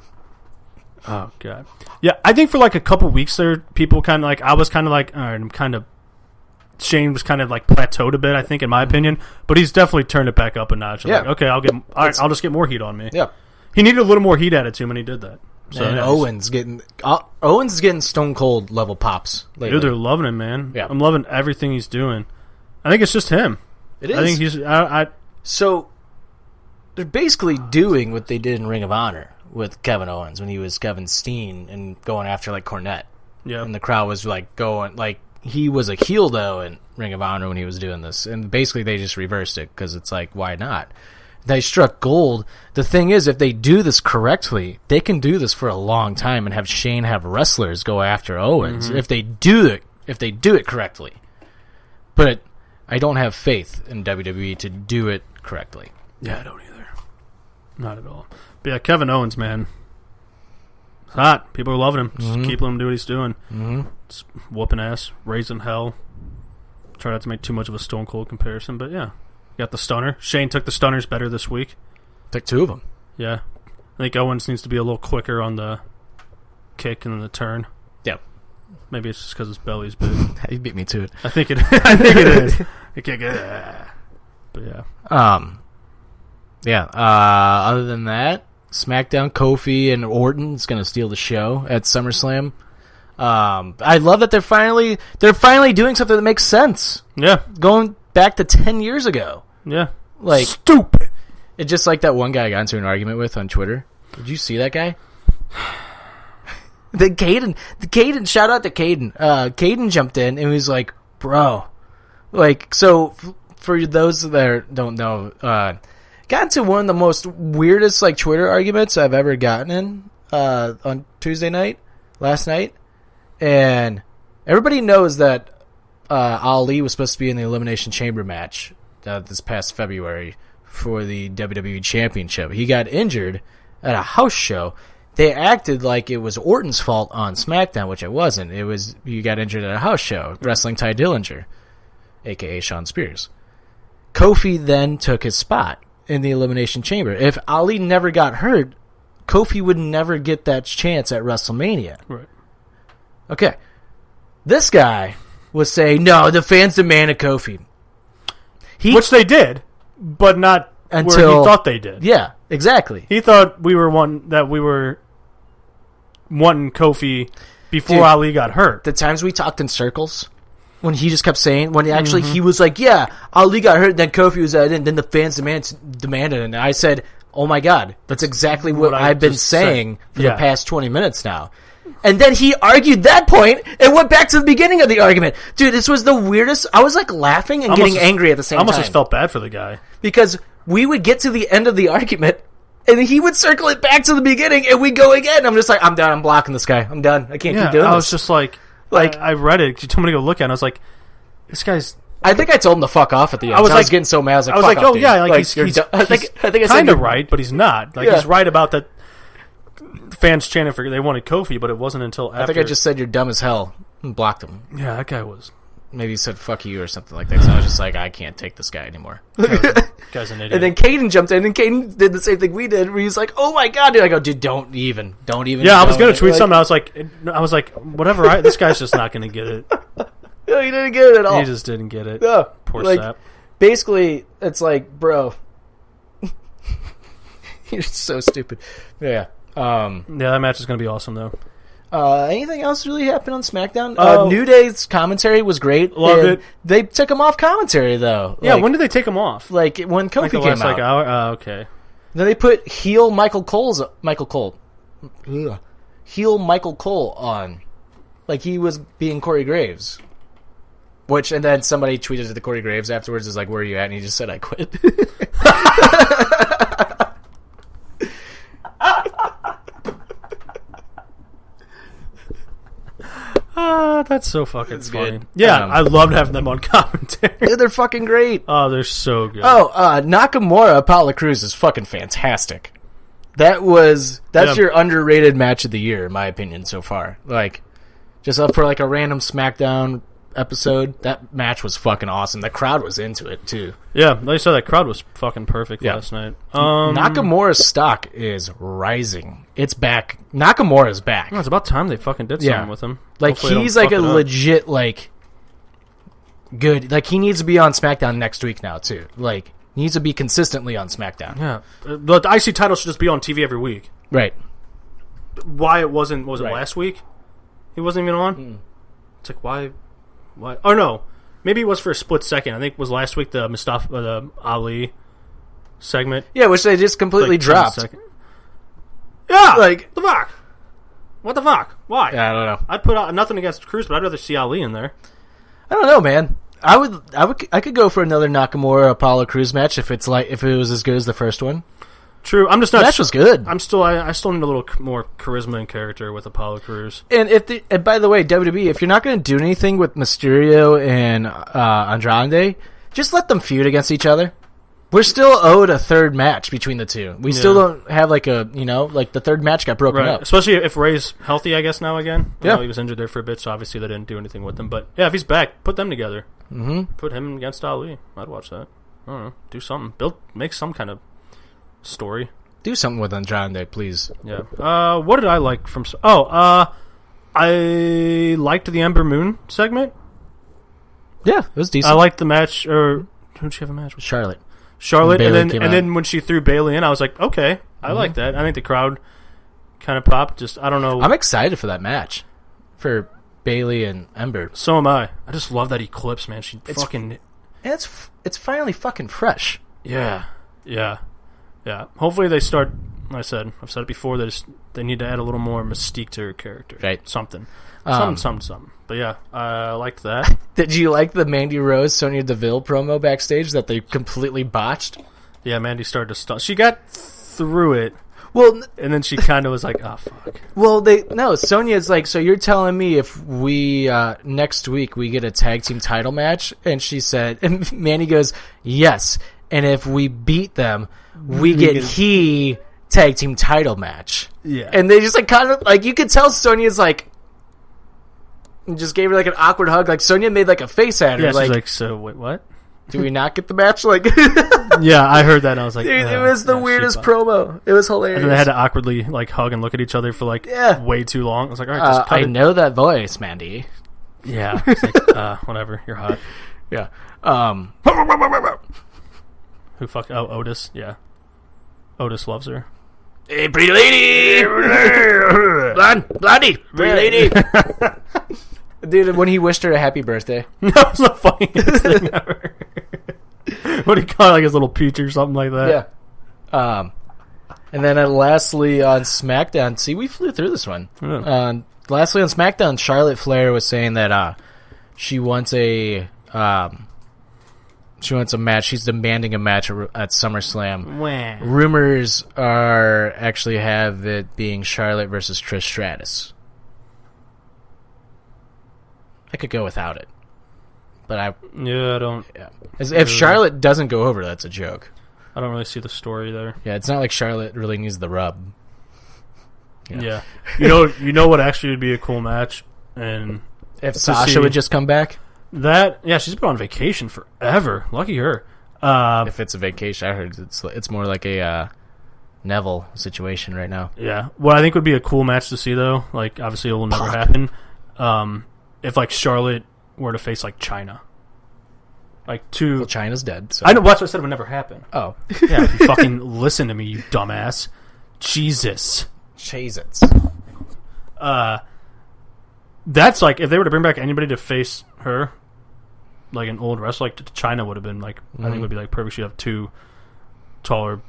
Oh, God. Yeah, I think for, like, a couple weeks there, people kind of, like, I was kind of like, all right, I'm kind of Shane was kind of like plateaued a bit, I think, in my opinion. But he's definitely turned it back up a notch. Yeah. Like, okay, I'll just get more heat on me. Yeah. He needed a little more heat added to him, and he did that. So, and yeah, Owens is getting Stone Cold level pops lately. Dude, they're loving him, man. Yeah. I'm loving everything he's doing. I think it's just him. It is. I think he's. So they're basically doing what they did in Ring of Honor with Kevin Owens when he was Kevin Steen and going after like Cornette. Yeah. And the crowd was like going like he was a heel though in Ring of Honor when he was doing this, and basically they just reversed it because it's like why not? They struck gold. The thing is, if they do this correctly, they can do this for a long time and have Shane have wrestlers go after Owens if they do it correctly. But I don't have faith in WWE to do it correctly. Yeah, I don't either. Not at all. But yeah, Kevin Owens, man. It's hot. People are loving him. Just keep letting him do what he's doing. Just whooping ass, raising hell. Try not to make too much of a Stone Cold comparison, but yeah. Got the stunner. Shane took the stunners better this week. Took 2 of them. Yeah. I think Owens needs to be a little quicker on the kick and the turn. Yeah. Maybe it's just because his belly's big. He beat me to it. I think it is. It can't get. But yeah. Yeah. Other than that, SmackDown, Kofi and Orton is going to steal the show at SummerSlam. I love that they're finally doing something that makes sense. Yeah. Going back to 10 years ago. Yeah. Like stupid. It's just like that one guy I got into an argument with on Twitter. Did you see that guy? The Caden, shout out to Caden. Caden jumped in and was like, bro. Like, so for those that don't know, got into one of the most weirdest like Twitter arguments I've ever gotten in on Tuesday night, last night. And everybody knows that Ali was supposed to be in the Elimination Chamber match this past February for the WWE Championship. He got injured at a house show. They acted like it was Orton's fault on SmackDown, which it wasn't. It was he got injured at a house show, wrestling Ty Dillinger, a.k.a. Shawn Spears. Kofi then took his spot in the Elimination Chamber. If Ali never got hurt, Kofi would never get that chance at WrestleMania. Right. Okay. This guy was saying, no, the fans demanded Kofi. Which they did, but not until where he thought they did. Yeah, exactly. He thought we were wanting Kofi before Ali got hurt. The times we talked in circles, when he just kept saying, when actually he was like, yeah, Ali got hurt, then Kofi was at it, and then the fans demanded it. And I said, oh my God, that's exactly what I've been saying for the past 20 minutes now. And then he argued that point and went back to the beginning of the argument. Dude, this was the weirdest. I was like laughing and getting angry at the same time. I almost just felt bad for the guy. Because we would get to the end of the argument and he would circle it back to the beginning and we go again. I'm just like, I'm done. I'm blocking this guy. I'm done. I can't keep doing this. I was just like I read it. You told me to go look at it. And I was like, this guy's... I think I told him to fuck off at the end. I was getting so mad. I was like, oh, dude. Yeah, like he's I think kind of right, but he's not. Like he's right about that. Fans chanted for they wanted Kofi, but it wasn't until after. I think I just said you're dumb as hell and blocked him. Yeah, that guy was. Maybe he said fuck you or something like that. So I was just like, I can't take this guy anymore. Guy's an idiot. And then Caden jumped in, and Caden did the same thing we did. Where he's like, "Oh my God, dude!" I go, "Dude, don't even." Yeah, I was gonna tweet something. I was like, whatever. This guy's just not gonna get it. No, he didn't get it at all. He just didn't get it. Yeah, poor sap. Basically, it's like, bro, you're so stupid. Yeah. Yeah, that match is going to be awesome, though. Anything else really happened on SmackDown? New Day's commentary was great. Loved it. They took him off commentary, though. Yeah, when did they take him off? Like, when Kofi came out. Like hour? Okay. Then they put heel Michael Cole on. Like, he was being Corey Graves. And then somebody tweeted to the Corey Graves afterwards, is like, where are you at? And he just said, I quit. That's so fucking funny. Good. Yeah, I loved having them on commentary. Yeah, they're fucking great. Oh, they're so good. Nakamura Apollo Crews is fucking fantastic. That's your underrated match of the year, in my opinion, so far. Like, just up for like a random SmackDown episode, that match was fucking awesome. The crowd was into it too. Yeah, like I said, that crowd was fucking perfect last night. Nakamura's stock is rising. It's back. Nakamura's back. It's about time they fucking did something with him. Like, hopefully he's like a legit, like, good. Like, he needs to be on SmackDown next week now, too. Like, he needs to be consistently on SmackDown. Yeah. The IC title should just be on TV every week. Right. Why it wasn't, was it Right. last week? He wasn't even on? It's like, why? Oh, no. Maybe it was for a split second. I think it was last week the the Ali segment. Yeah, which they just completely Like 10 dropped. second. Yeah! Like, The fuck? What the fuck? Why? yeah, I don't know. I'd put out nothing against Cruz, but I'd rather see Ali in there. I don't know, man. I could go for another Nakamura Apollo Crews match if it was as good as the first one. True. I'm just not. The match was good. I still need a little more charisma and character with Apollo Crews. And and by the way, WWE, if you're not going to do anything with Mysterio and Andrade, just let them feud against each other. We're still owed a third match between the two. We still don't have like the third match got broken up. Especially if Ray's healthy, I guess, now again. Yeah. He was injured there for a bit, so obviously they didn't do anything with him. But yeah, if he's back, put them together. Mm-hmm. Put him against Ali. I'd watch that. I don't know. Do something. Make some kind of story. Do something with Andrade, please. Yeah. What did I like from... I liked the Ember Moon segment. Yeah, it was decent. I liked the match, or... Who'd she have a match with? Charlotte, and then when she threw Bayley in, I was like, okay, I like that. I think the crowd kind of popped. Just, I don't know. I'm excited for that match. For Bayley and Ember. So am I. I just love that Eclipse, man. And it's finally fucking fresh. Yeah. Hopefully they start. I've said it before. They need to add a little more mystique to her character. Right. Something. Something. But yeah, I liked that. Did you like the Mandy Rose Sonya Deville promo backstage that they completely botched? Yeah, Mandy started to stop. She got through it. Well, and then she kind of was like, "Oh fuck." Well, Sonya's like, so you're telling me if we next week we get a tag team title match? And she said, and Mandy goes, yes. And if we beat them, we get tag team title match. Yeah. And they just like kind of like, you could tell Sonya's like, just gave her like an awkward hug. Like Sonya made like a face at her. Yeah, like, she's like, so wait, what? Do we not get the match? Like, yeah, I heard that and I was like, dude, it was the weirdest promo. It was hilarious. And they had to awkwardly like hug and look at each other for like way too long. I was like, all right, just cut I know that voice, Mandy. Yeah. It's like, whatever, you're hot. Yeah. Who fuck? Oh, Otis. Yeah. Otis loves her. Hey, pretty lady! Blondie! Pretty lady! Dude, when he wished her a happy birthday. That was the funniest thing ever. What do you call it? Like his little peach or something like that? Yeah. And then lastly on SmackDown, see, we flew through this one. Yeah. Lastly on SmackDown, Charlotte Flair was saying that she wants a match. She's demanding a match at SummerSlam. Wow. Rumors are actually have it being Charlotte versus Trish Stratus. I could go without it, but I don't. Yeah. If Charlotte doesn't go over, that's a joke. I don't really see the story there. Yeah, it's not like Charlotte really needs the rub. Yeah. You know what actually would be a cool match, and if Sasha would just come back. She's been on vacation forever. Lucky her. If it's a vacation, I heard it's more like a Neville situation right now. Yeah. What I think would be a cool match to see, though, like obviously it will never happen. If like Charlotte were to face like China, like two. Well, China's dead. So. I know. That's what I said. It would never happen. Oh. Yeah. If you fucking listen to me, you dumbass. Jesus. Cheez-Its. That's like if they were to bring back anybody to face her, like an old wrestler, like China would have been like I think would be like perfect. She'd have two taller,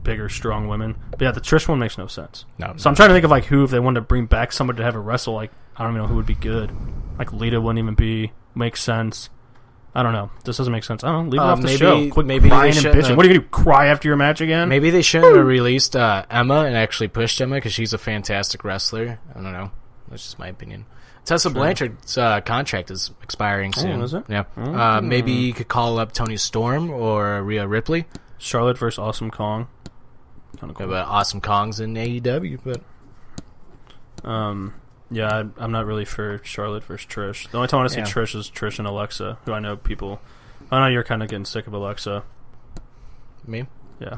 bigger, strong women. But yeah, the Trish one makes no sense. No. So I'm trying to think of like who, if they wanted to bring back somebody to have a wrestle, like I don't even know who would be good. Like Lita wouldn't even make sense. I don't know. This doesn't make sense. I don't know. Leave it off the show. Quit maybe crying and bitching. What are you going to do? Cry after your match again? Maybe they shouldn't have released Emma and actually pushed Emma because she's a fantastic wrestler. I don't know. That's just my opinion. Tessa Blanchard's contract is expiring soon. Oh, is it? Yeah. Maybe you could call up Toni Storm or Rhea Ripley. Charlotte versus Awesome Kong. Kind of cool. Yeah, but Awesome Kong's in AEW, but yeah, I'm not really for Charlotte versus Trish. The only time I want to see Trish is Trish and Alexa, who I know people. I know you're kind of getting sick of Alexa. Me? Yeah.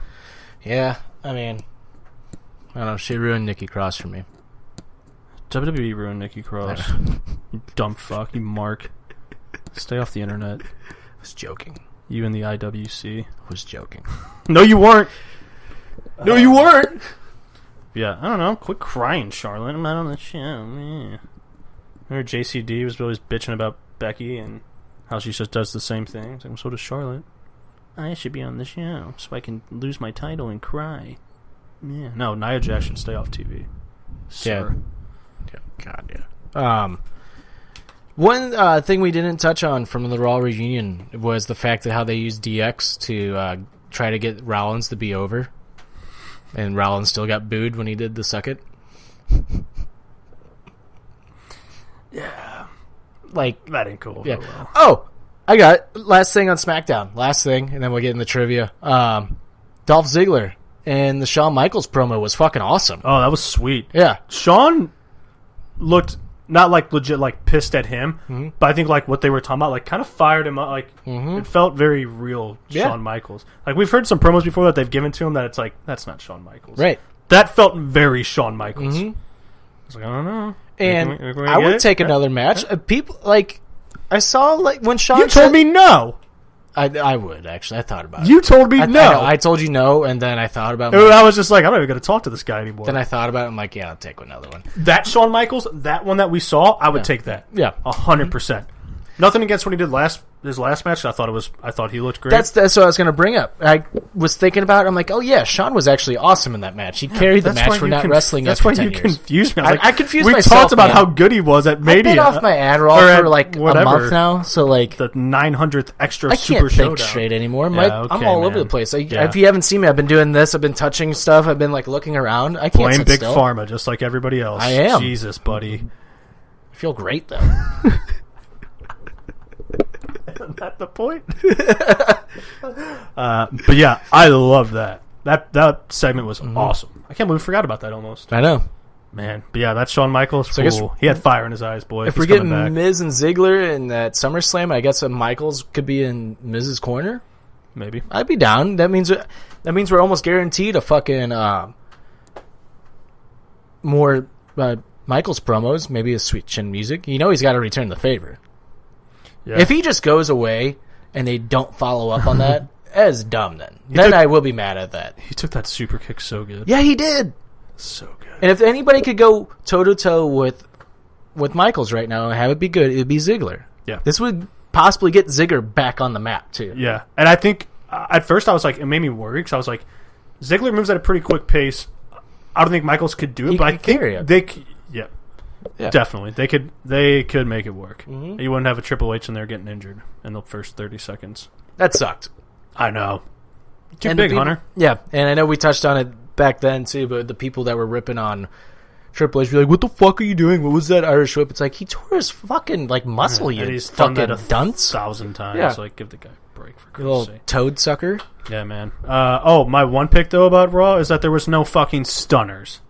Yeah, I mean, I don't know. She ruined Nikki Cross for me. WWE ruined Nikki Cross. You dumb fuck. You mark. Stay off the internet. I was joking. You and the IWC. I was joking. No, you weren't. No, you weren't. Yeah, I don't know. Quit crying, Charlotte. I'm not on the show. Man. Remember JCD was always bitching about Becky and how she just does the same thing. It's like, well, so does Charlotte. I should be on the show so I can lose my title and cry. Yeah. No, Nia Jax should stay off TV. Sir. Yeah. God, yeah. One thing we didn't touch on from the Raw reunion was the fact that how they used DX to try to get Rollins to be over. And Rollins still got booed when he did the suck it. Yeah. Like, that ain't cool. Yeah. Well. Oh, I got it. Last thing on SmackDown. Last thing, and then we'll get in the trivia. Dolph Ziggler and the Shawn Michaels promo was fucking awesome. Oh, that was sweet. Yeah. Shawn looked not like legit like pissed at him, but I think like what they were talking about like kind of fired him up. Like it felt very real Shawn Michaels. Like we've heard some promos before that they've given to him that it's like that's not Shawn Michaels. Right. That felt very Shawn Michaels. I was like, I don't know. And I would take another match. People like I saw like when Shawn You told me no. I would actually. I thought about it. You told me no. I told you no, and then I thought about it. I was just like, I'm not even going to talk to this guy anymore. Then I thought about it. I'm like, yeah, I'll take another one. That Shawn Michaels, that one that we saw, I would take that. Yeah, 100%. Nothing against what he did his last match. I thought he looked great. That's what I was going to bring up. I was thinking about it. I'm like, oh yeah, Shawn was actually awesome in that match. He carried the match for not wrestling. That's why you 10 years. confused me. I confused we myself. We talked about man. how good he was at Mania. I've been off my Adderall for like whatever, a month now, so like the 900th extra I Super can't think Showdown. straight anymore. I'm all over the place. If you haven't seen me, I've been doing this. I've been touching stuff. I've been like looking around. I can't blame sit Big still. Pharma just like everybody else. I am. Jesus, buddy. I feel great though. Isn't that the point? But yeah, I love that. That segment was awesome. I can't believe we forgot about that almost. I know. Man, but yeah, that's Shawn Michaels. So I guess he had fire in his eyes, boy. If we're getting Miz and Ziggler in that SummerSlam, I guess Michaels could be in Miz's corner. Maybe I'd be down. That means we're almost guaranteed a fucking more Michaels promos. Maybe a sweet chin music. You know he's got to return the favor. Yeah. If he just goes away and they don't follow up on that, that's dumb. Then I will be mad at that. He took that super kick so good. Yeah, he did. So good. And if anybody could go toe to toe with Michaels right now and have it be good, it'd be Ziggler. Yeah, this would possibly get Ziggler back on the map too. Yeah, and I think at first I was like, it made me worry because I was like, Ziggler moves at a pretty quick pace. I don't think Michaels could do it, but I think they. Yeah, definitely. They could make it work. You wouldn't have a Triple H in there getting injured in the first 30 seconds. That sucked. I know. Too big, Hunter. Yeah, and I know we touched on it back then too, but the people that were ripping on Triple H be like, what the fuck are you doing? What was that Irish whip? It's like, he tore his fucking like muscle, you he's fucking done that dunce. 1,000 times. Yeah. Like, give the guy a break for You little Christ's sake. toad sucker. Yeah, man. My one pick, though, about Raw is that there was no fucking stunners.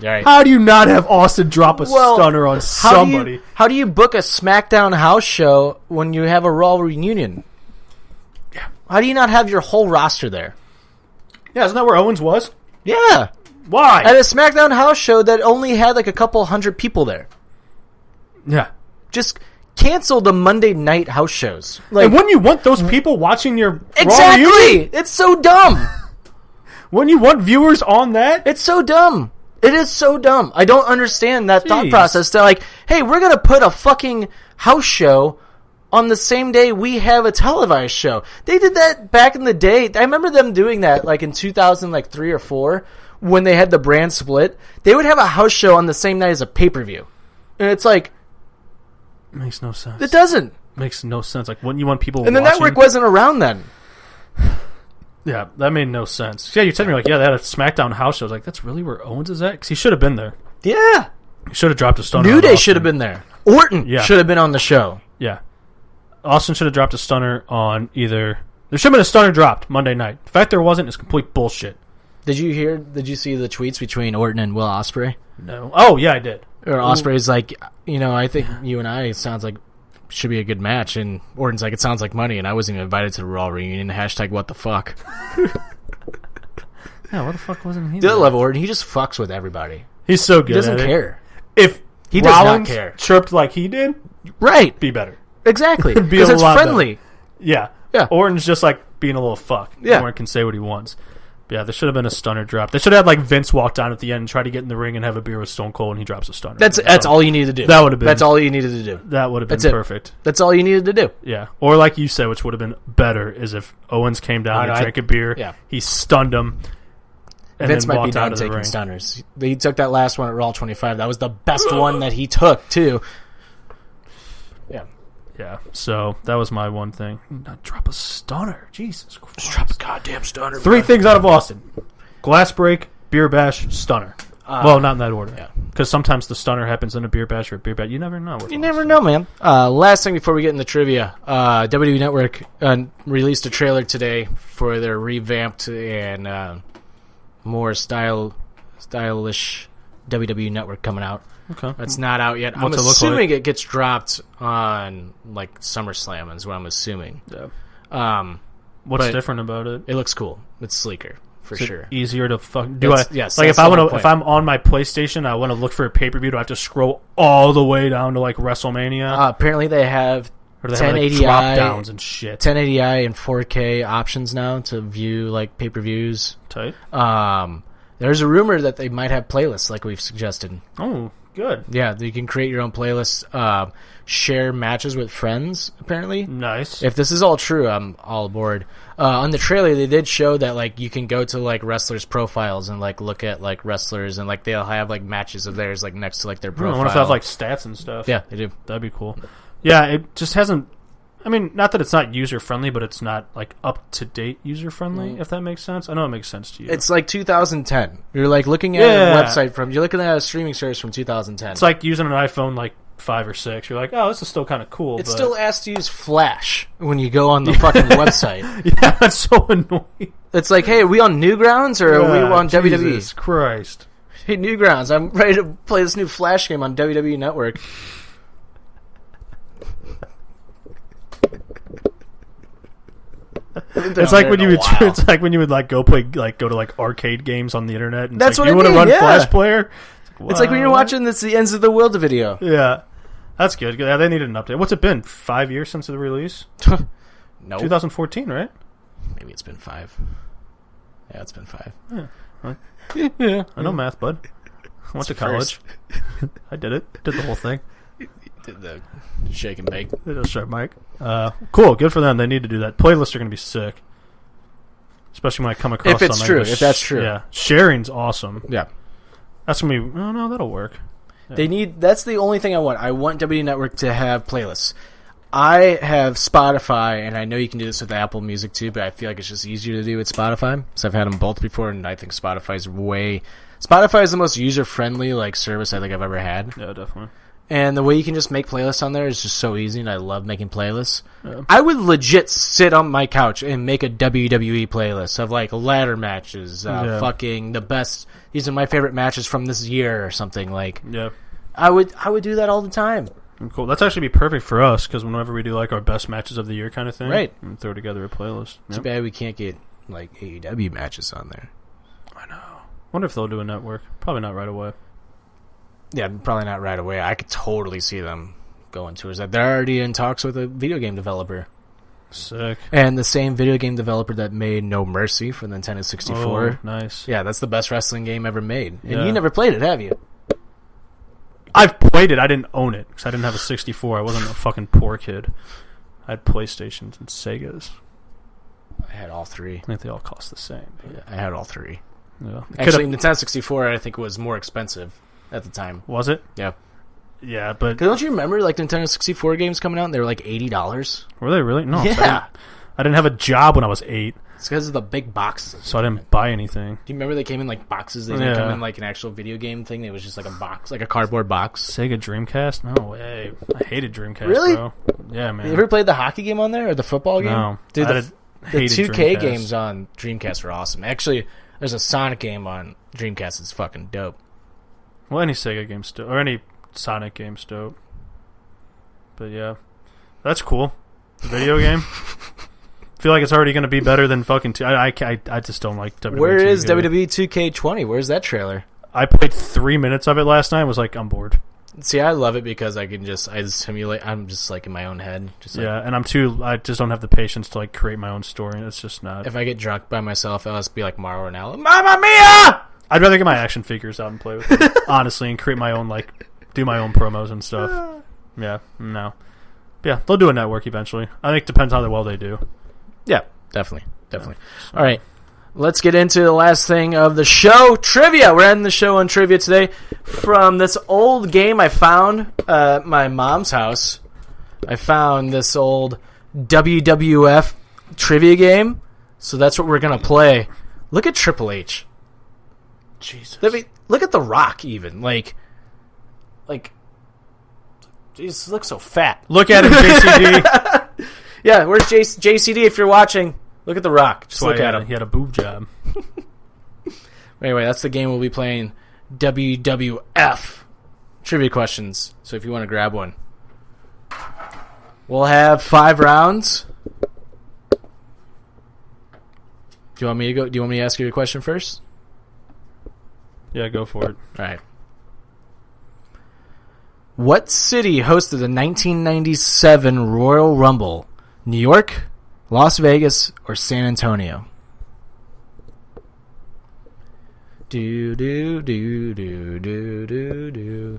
Right. How do you not have Austin drop a stunner on somebody? How do you book a SmackDown house show when you have a Raw reunion? Yeah. How do you not have your whole roster there? Yeah, isn't that where Owens was? Yeah. Why? At a SmackDown house show that only had like a couple hundred people there. Yeah. Just cancel the Monday night house shows. Like, and wouldn't you want those people watching your exactly? Raw reunion? It's so dumb. Wouldn't you want viewers on that? It's so dumb. It is so dumb. I don't understand that thought process. They're like, hey, we're going to put a fucking house show on the same day we have a televised show. They did that back in the day. I remember them doing that like in 2003 or 4 when they had the brand split. They would have a house show on the same night as a pay-per-view. And it's like... Makes no sense. It doesn't. Makes no sense. Like, wouldn't you want people And the network wasn't around then. Yeah, that made no sense. Yeah, you told me, like, yeah, they had a SmackDown house show. I was like, that's really where Owens is at? Because he should have been there. Yeah. He should have dropped a stunner. New Day should have been there. Orton should have been on the show. Yeah. Austin should have dropped a stunner on either... There should have been a stunner dropped Monday night. The fact there wasn't is complete bullshit. Did you see the tweets between Orton and Will Ospreay? No. Oh, yeah, I did. Or Ospreay's like, I think you and I, it sounds like should be a good match, and Orton's like, it sounds like money, and I wasn't even invited to the Raw reunion. Hashtag what the fuck. Yeah, what the fuck wasn't he? I love Orton. He just fucks with everybody. He's so good. He doesn't care. If he Rollins does not care, chirped like he did, right? Be better. Exactly. It'd be Because a it's lot friendly. Yeah. Yeah. Orton's just like being a little fuck. Yeah. Orton can say what he wants. But yeah, there should have been a stunner drop. They should have had like Vince walk down at the end and try to get in the ring and have a beer with Stone Cold and he drops a stunner. That's all you needed to do. That would have been. That's all you needed to do. That would have been That's it. perfect. That's all you needed to do. Yeah. Or like you said, which would have been better, is if Owens came down and drank a beer. Yeah. He stunned him. And Vince then might be walked out done of the taking ring. stunners. He took that last one at Raw 25. That was the best one that he took, too. Yeah. Yeah. So that was my one thing. Not drop a stunner. Jesus Christ. Just drop a goddamn stunner. Three things out of Austin. Glass break, beer bash, stunner. Well, not in that order. Yeah. Because sometimes the stunner happens in a beer bash or a beer bash. You never know. You never know, man. Last thing before we get into trivia, WWE Network released a trailer today for their revamped and more stylish WWE Network coming out. Okay. That's not out yet. I'm What's it look assuming like? it gets dropped on like SummerSlam is what I'm assuming. Yeah. What's but different about it? It looks cool. It's sleeker for Is it sure. easier to fuck? Yes, like that's if I the whole want to, if point. I'm on my PlayStation, I want to look for a pay per view. Do I have to scroll all the way down to like WrestleMania? Apparently, they have Or do they have like 1080i drop downs and shit? 1080i and 4K options now to view like pay-per-views. Tight. There's a rumor that they might have playlists like we've suggested. Oh, good. Yeah, you can create your own playlist, share matches with friends, apparently. Nice. If this is all true, I'm all aboard. On the trailer, they did show that like you can go to like wrestlers' profiles and like look at like wrestlers and like they'll have like matches of theirs like next to like their I profile. wonder if they have like stats and stuff. Yeah, they do. That'd be cool. Yeah, it just hasn't. I mean, not that it's not user friendly, but it's not like up to date user friendly. If that makes sense. I know it makes sense to you. It's like 2010. You're like looking at a website from. You're looking at a streaming service from 2010. It's like using an iPhone like 5 or 6. You're like, oh, this is still kind of cool. It but... still asks to use Flash when you go on the fucking website. Yeah, that's so annoying. It's like, hey, are we on Newgrounds or are we on WWE? Jesus Christ. Hey, Newgrounds, I'm ready to play this new Flash game on WWE Network. It's like when you would. It's like when you would like go to like arcade games on the internet. And That's like, what you I want to mean, run yeah. Flash Player. It's like when you're watching this the Ends of the World video. Yeah, that's good. Yeah, they needed an update. What's it been? 5 years since the release? No, 2014, right? maybe it's been 5. Yeah, it's been 5. Yeah, I know math, bud. I went to college. I did it. Did the whole thing. Did the shake and bake. They just sharp mic. Cool. Good for them. They need to do that. Playlists are going to be sick, especially when I come across. If it's something. true, if that's true. Yeah, sharing's awesome. Yeah. That's gonna be. Oh no, that'll work. Yeah. They need. That's the only thing I want. I want WWE Network to have playlists. I have Spotify, and I know you can do this with Apple Music too, but I feel like it's just easier to do with Spotify. So I've had them both before, and I think Spotify is the most user-friendly like service I think I've ever had. Yeah, definitely. And the way you can just make playlists on there is just so easy, and I love making playlists. Yeah. I would legit sit on my couch and make a WWE playlist of like ladder matches, fucking the best. These are my favorite matches from this year or something. Like, Yeah. I would do that all the time. Cool. That's actually be perfect for us because whenever we do like our best matches of the year kind of thing, Right. we throw together a playlist. Too Yep. bad we can't get like AEW matches on there. I know. Wonder if they'll do a network. Probably not right away. Yeah, probably not right away. I could totally see them going towards that. They're already in talks with a video game developer. Sick. And the same video game developer that made No Mercy for the Nintendo 64. Oh, nice. Yeah, that's the best wrestling game ever made. And Yeah. you never played it, have you? I've played it. I didn't own it because I didn't have a 64. I wasn't a fucking poor kid. I had PlayStations and Segas. I had all 3. I think they all cost the same. Yeah, I had all 3. Yeah. Actually, Nintendo 64 I think was more expensive at the time. Was it? Yeah. Yeah, but 'Cause don't you remember like Nintendo 64 games coming out and they were like $80? were they really? No. Yeah. I didn't have a job when I was 8, It's because of the big boxes. so I didn't buy anything. Do you remember they came in like boxes? They didn't come in like an actual video game thing. It was just like a box, like a cardboard box. Sega Dreamcast? No way. I hated Dreamcast, Really? bro. Yeah, man. You ever played the hockey game on there or the football game? No. Dude, I the hated 2K Dreamcast. games on Dreamcast were awesome. Actually, there's a Sonic game on Dreamcast that's fucking dope. Well, any Sega game's dope. Or any Sonic game's dope. But yeah. That's cool. Video game. Feel like it's already going to be better than fucking... I just don't like WWE. Where is 2K. WWE 2K20? Where's that trailer? I played 3 minutes of it last night. Was like, I'm bored. See, I love it because I simulate. I'm just like in my own head. And I just don't have the patience to like create my own story. It's just not. If I get drunk by myself, I'll just be like Mauro Ranallo. Mamma mia! I'd rather get my action figures out and play with them, honestly, and create my own, like, do my own promos and stuff. Yeah, no. Yeah, they'll do a network eventually. I think it depends how well they do. Yeah, definitely. All right, let's get into the last thing of the show, trivia. We're ending the show on trivia today from this old game I found at my mom's house. I found this old WWF trivia game, so that's what we're going to play. Look at Triple H. Jesus. Look at The Rock, even. Like, Jesus, looks so fat. Look at him, JCD. Yeah, where's JCD if you're watching? Look at The Rock. Just look at him. He had a boob job. Anyway, that's the game we'll be playing. WWF trivia questions. So if you want to grab one. We'll have 5 rounds. Do you want me to go? Do you want me to ask you a question first? Yeah, go for it. All right. What city hosted the 1997 Royal Rumble? New York, Las Vegas, or San Antonio?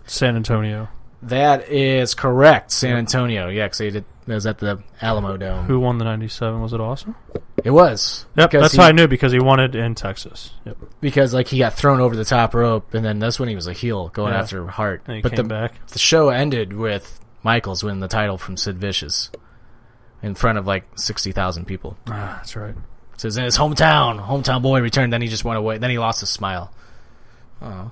San Antonio. That is correct. San Antonio. Yeah, because it was at the Alamo Dome. Who won the 97? Was it Austin? It was. Yep, that's how I knew, because he won it in Texas. Yep. Because like he got thrown over the top rope, and then that's when he was a heel going after Hart. And he came back. The show ended with Michaels winning the title from Sid Vicious in front of like 60,000 people. Ah, that's right. So it was in his hometown boy returned. Then he just went away. Then he lost his smile. Oh,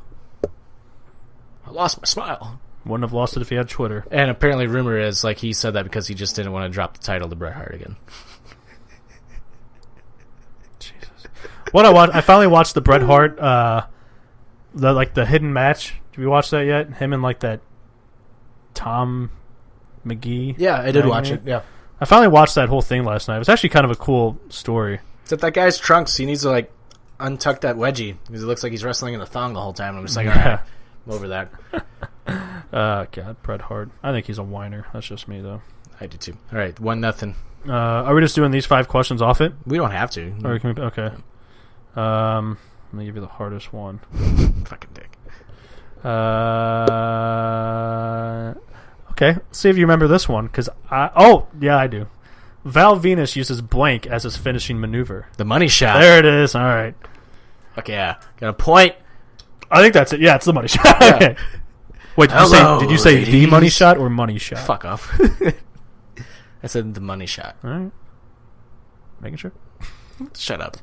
I lost my smile. Wouldn't have lost it if he had Twitter. And apparently, rumor is like he said that because he just didn't want to drop the title to Bret Hart again. Jesus. What I finally watched the Bret Hart, the hidden match. Did you watch that yet? Him and like that Tom McGee. Yeah, I did watch it. Yeah, I finally watched that whole thing last night. It was actually kind of a cool story. Except that guy's trunks. He needs to like untuck that wedgie because it looks like he's wrestling in a thong the whole time. I'm just like, all right, I'm over that. God, Bret Hart. I think he's a whiner. That's just me, though. I do too. All right, 1-0. Are we just doing these 5 questions off it? We don't have to. Or can we, okay. Let me give you the hardest one. Fucking dick. Okay, let's see if you remember this one. I do. Val Venus uses blank as his finishing maneuver. The money shot. There it is. All right. Okay, yeah. Got a point. I think that's it. Yeah, it's the money shot. Yeah. Okay. Wait, did you say the money shot or money shot? Fuck off. I said the money shot. All right. Making sure. Shut up.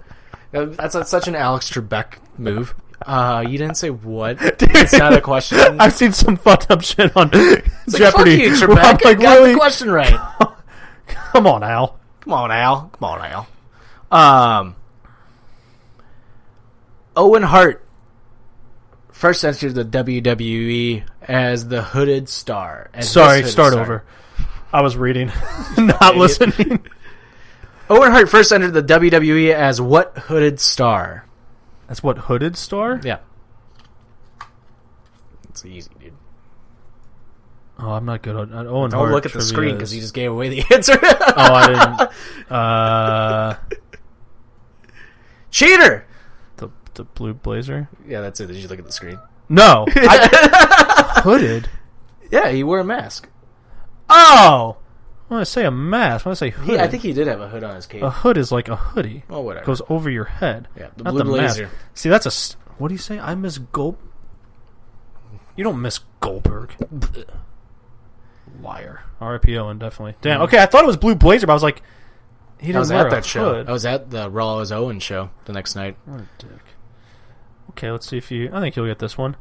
That's such an Alex Trebek move. You didn't say what? Dude, it's not a question. I've seen some fucked up shit on Jeopardy. Like, fuck you, Trebek. Like, I got really? the question right. Come on, Al. Owen Hart first entered the WWE as the Hooded Star. Sorry, start over. I was reading, not listening. Owen Hart first entered the WWE as what Hooded Star? That's what, Hooded Star? Yeah. It's easy, dude. Oh, I'm not good on Owen Hart. Don't look at the screen because you just gave away the answer. Oh, I didn't. Cheater! The blue blazer? Yeah, that's it. Did you look at the screen? No. Hooded? Yeah, he wore a mask. Oh! When I say a mask, when I say hood. I think he did have a hood on his cape. A hood is like a hoodie. Oh, whatever. Goes over your head. Yeah, the not blue the blazer. Mask. See, that's a... What do you say? I miss Gold... You don't miss Goldberg. Liar. R.I.P. Owen, definitely. Damn, okay, I thought it was blue blazer, but I was like... He didn't I was wear at that a show. hood. I was at the Raw as Owen show the next night. What a dick. Okay, let's see if you... I think you'll get this one.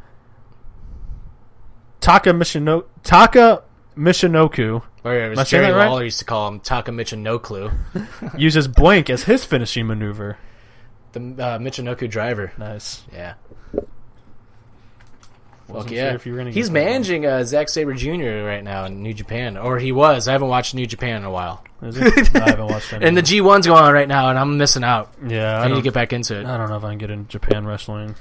Taka Michinoku. Oh, yeah, it was Jerry Lawler used to call him Taka Michinoku. Uses blank as his finishing maneuver. The Michinoku driver. Nice. Yeah. Fuck yeah. Sure if you were gonna He's managing Zack Sabre Jr. right now in New Japan. Or he was. I haven't watched New Japan in a while. Is he? I haven't watched any. And the G1's going on right now, and I'm missing out. Yeah, I need to get back into it. I don't know if I can get into Japan wrestling.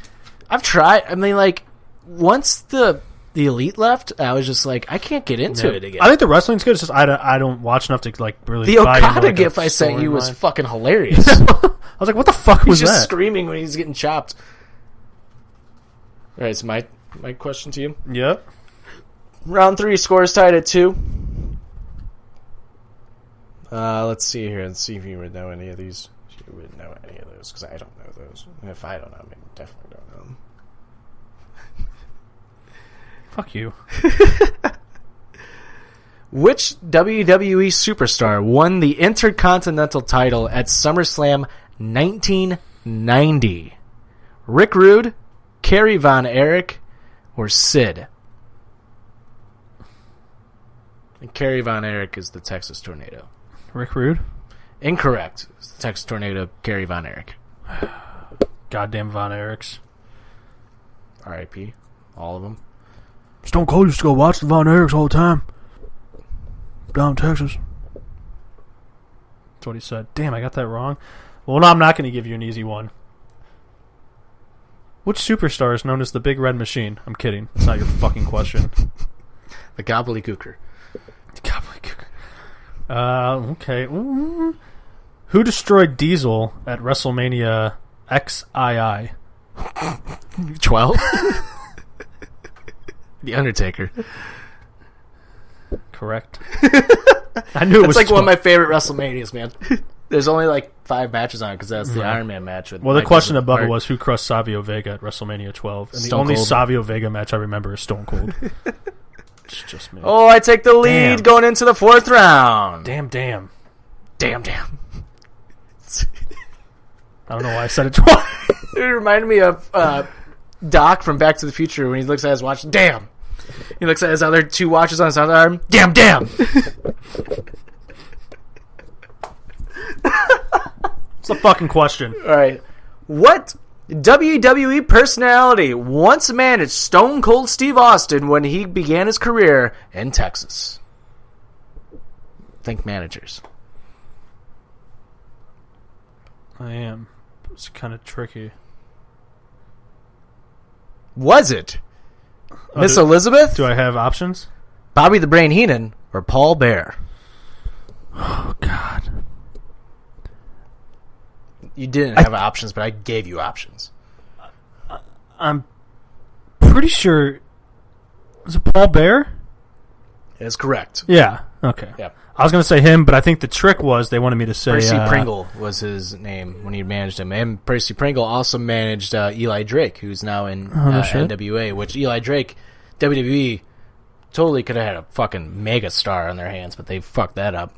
I've tried. I mean, like, once the the Elite left, I was just like, I can't get into it again. I think the wrestling's good. It's just I don't watch enough to like really. The buy into, Okada like, gif I sent you was fucking hilarious. I was like, what the fuck was He's just that? screaming when he's getting chopped. All right, so my question to you. Yep. Round 3 scores tied at 2. Let's see here and see if you would know any of these. You would know any of those because I don't know those. And if I don't know them, I definitely don't know them. Fuck you. Which WWE superstar won the Intercontinental title at SummerSlam 1990? Rick Rude, Kerry Von Erich, or Sid? And Kerry Von Erich is the Texas Tornado. Rick Rude? Incorrect. It's the Texas Tornado, Kerry Von Erich. Goddamn Von Erichs. R.I.P. All of them. Stone Cold used to go watch the Von Erichs all the time. Down in Texas. That's what he said. Damn, I got that wrong. Well, no, I'm not going to give you an easy one. Which superstar is known as the Big Red Machine? I'm kidding. It's not your fucking question. The Gobbledygooker. Okay. Ooh. Who destroyed Diesel at WrestleMania XII? 12? The Undertaker. Correct. I knew it was like 12. one of my favorite WrestleManias, man. There's only like 5 matches on it because that's the Iron Man match. With Well, the Mike question Hart. above it was who crushed Savio Vega at WrestleMania 12, and the Stone only Cold. Savio Vega match I remember is Stone Cold. It's just me. Oh, I take the lead Damn. going into the 4th round. Damn. Damn. I don't know why I said it twice. It reminded me of Doc from Back to the Future when he looks at his watch. Damn. He looks at his other 2 watches on his other arm. Damn. It's a fucking question. All right. What WWE personality once managed Stone Cold Steve Austin when he began his career in Texas? Think managers. I am. It's kind of tricky. Was it Miss Elizabeth, Do I have options? Bobby the Brain Heenan, or Paul Bear? Oh, God. You didn't have options, but I gave you options. I'm pretty sure... Was it Paul Bear? It is correct. Yeah. Okay. Yeah. I was going to say him, but I think the trick was they wanted me to say... Percy Pringle was his name when he managed him. And Percy Pringle also managed Eli Drake, who's now in NWA, which Eli Drake, WWE, totally could have had a fucking mega star on their hands, but they fucked that up.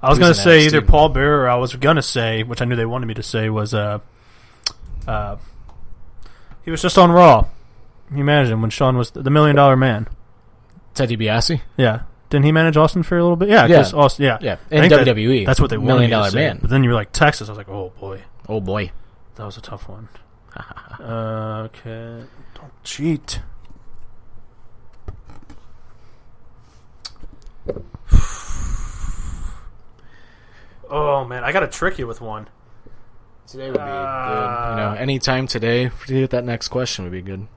I was going to Who's say in either NXT? Paul Bear or I was going to say, which I knew they wanted me to say, was he was just on Raw. He managed him when Sean was the $1 Million Man. Ted DiBiase? Yeah. Didn't he manage Austin for a little bit? Yeah. Yeah. Austin, yeah. Yeah. I In think WWE. that's what they $1 wanted Million me to say. Man. But then you were like, Texas. I was like, oh, boy. Oh, boy. That was a tough one. Okay. Don't cheat. Oh, man. I got to trick you with one. Today would be good. Anytime today to get that next question would be good.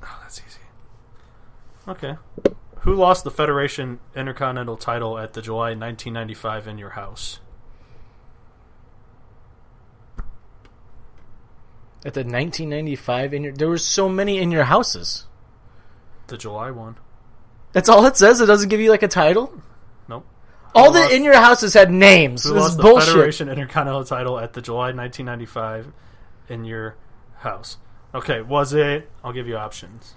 Oh, that's easy. Okay. Who lost the Federation Intercontinental title at the July 1995 In Your House? At the 1995 there were so many in your houses. The July one. That's all it says? It doesn't give you like a title? Nope. All the in your houses had names. Who This lost is the bullshit. Federation Intercontinental title at the July 1995 In Your House? Okay, was it... I'll give you options.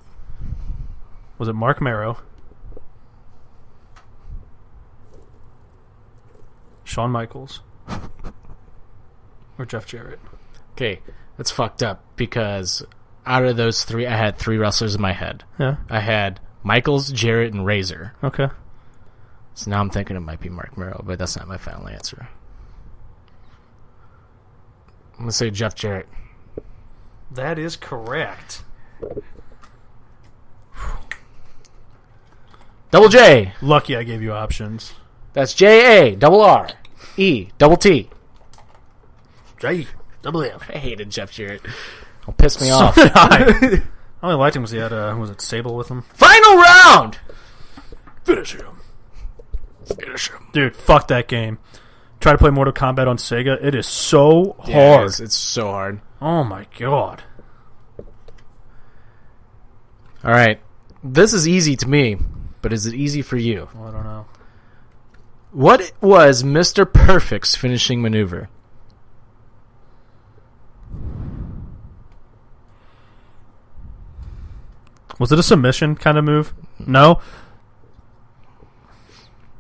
Was it Mark Marrow? Shawn Michaels? Or Jeff Jarrett? Okay, that's fucked up because out of those 3, I had 3 wrestlers in my head. Yeah. I had Michaels, Jarrett, and Razor. Okay. So now I'm thinking it might be Mark Merrow, but that's not my final answer. I'm going to say Jeff Jarrett. That is correct. Double J. Lucky I gave you options. That's JARRET. J. Double F. I hated Jeff Jarrett. It'll piss me off. I I only liked him because he had, was it Sable with him? Final round! Finish him. Dude, fuck that game. Try to play Mortal Kombat on Sega. It is so hard. Yeah, it's so hard. Oh my god. All right. This is easy to me, but is it easy for you? Well, I don't know. What was Mr. Perfect's finishing maneuver? Was it a submission kind of move? No?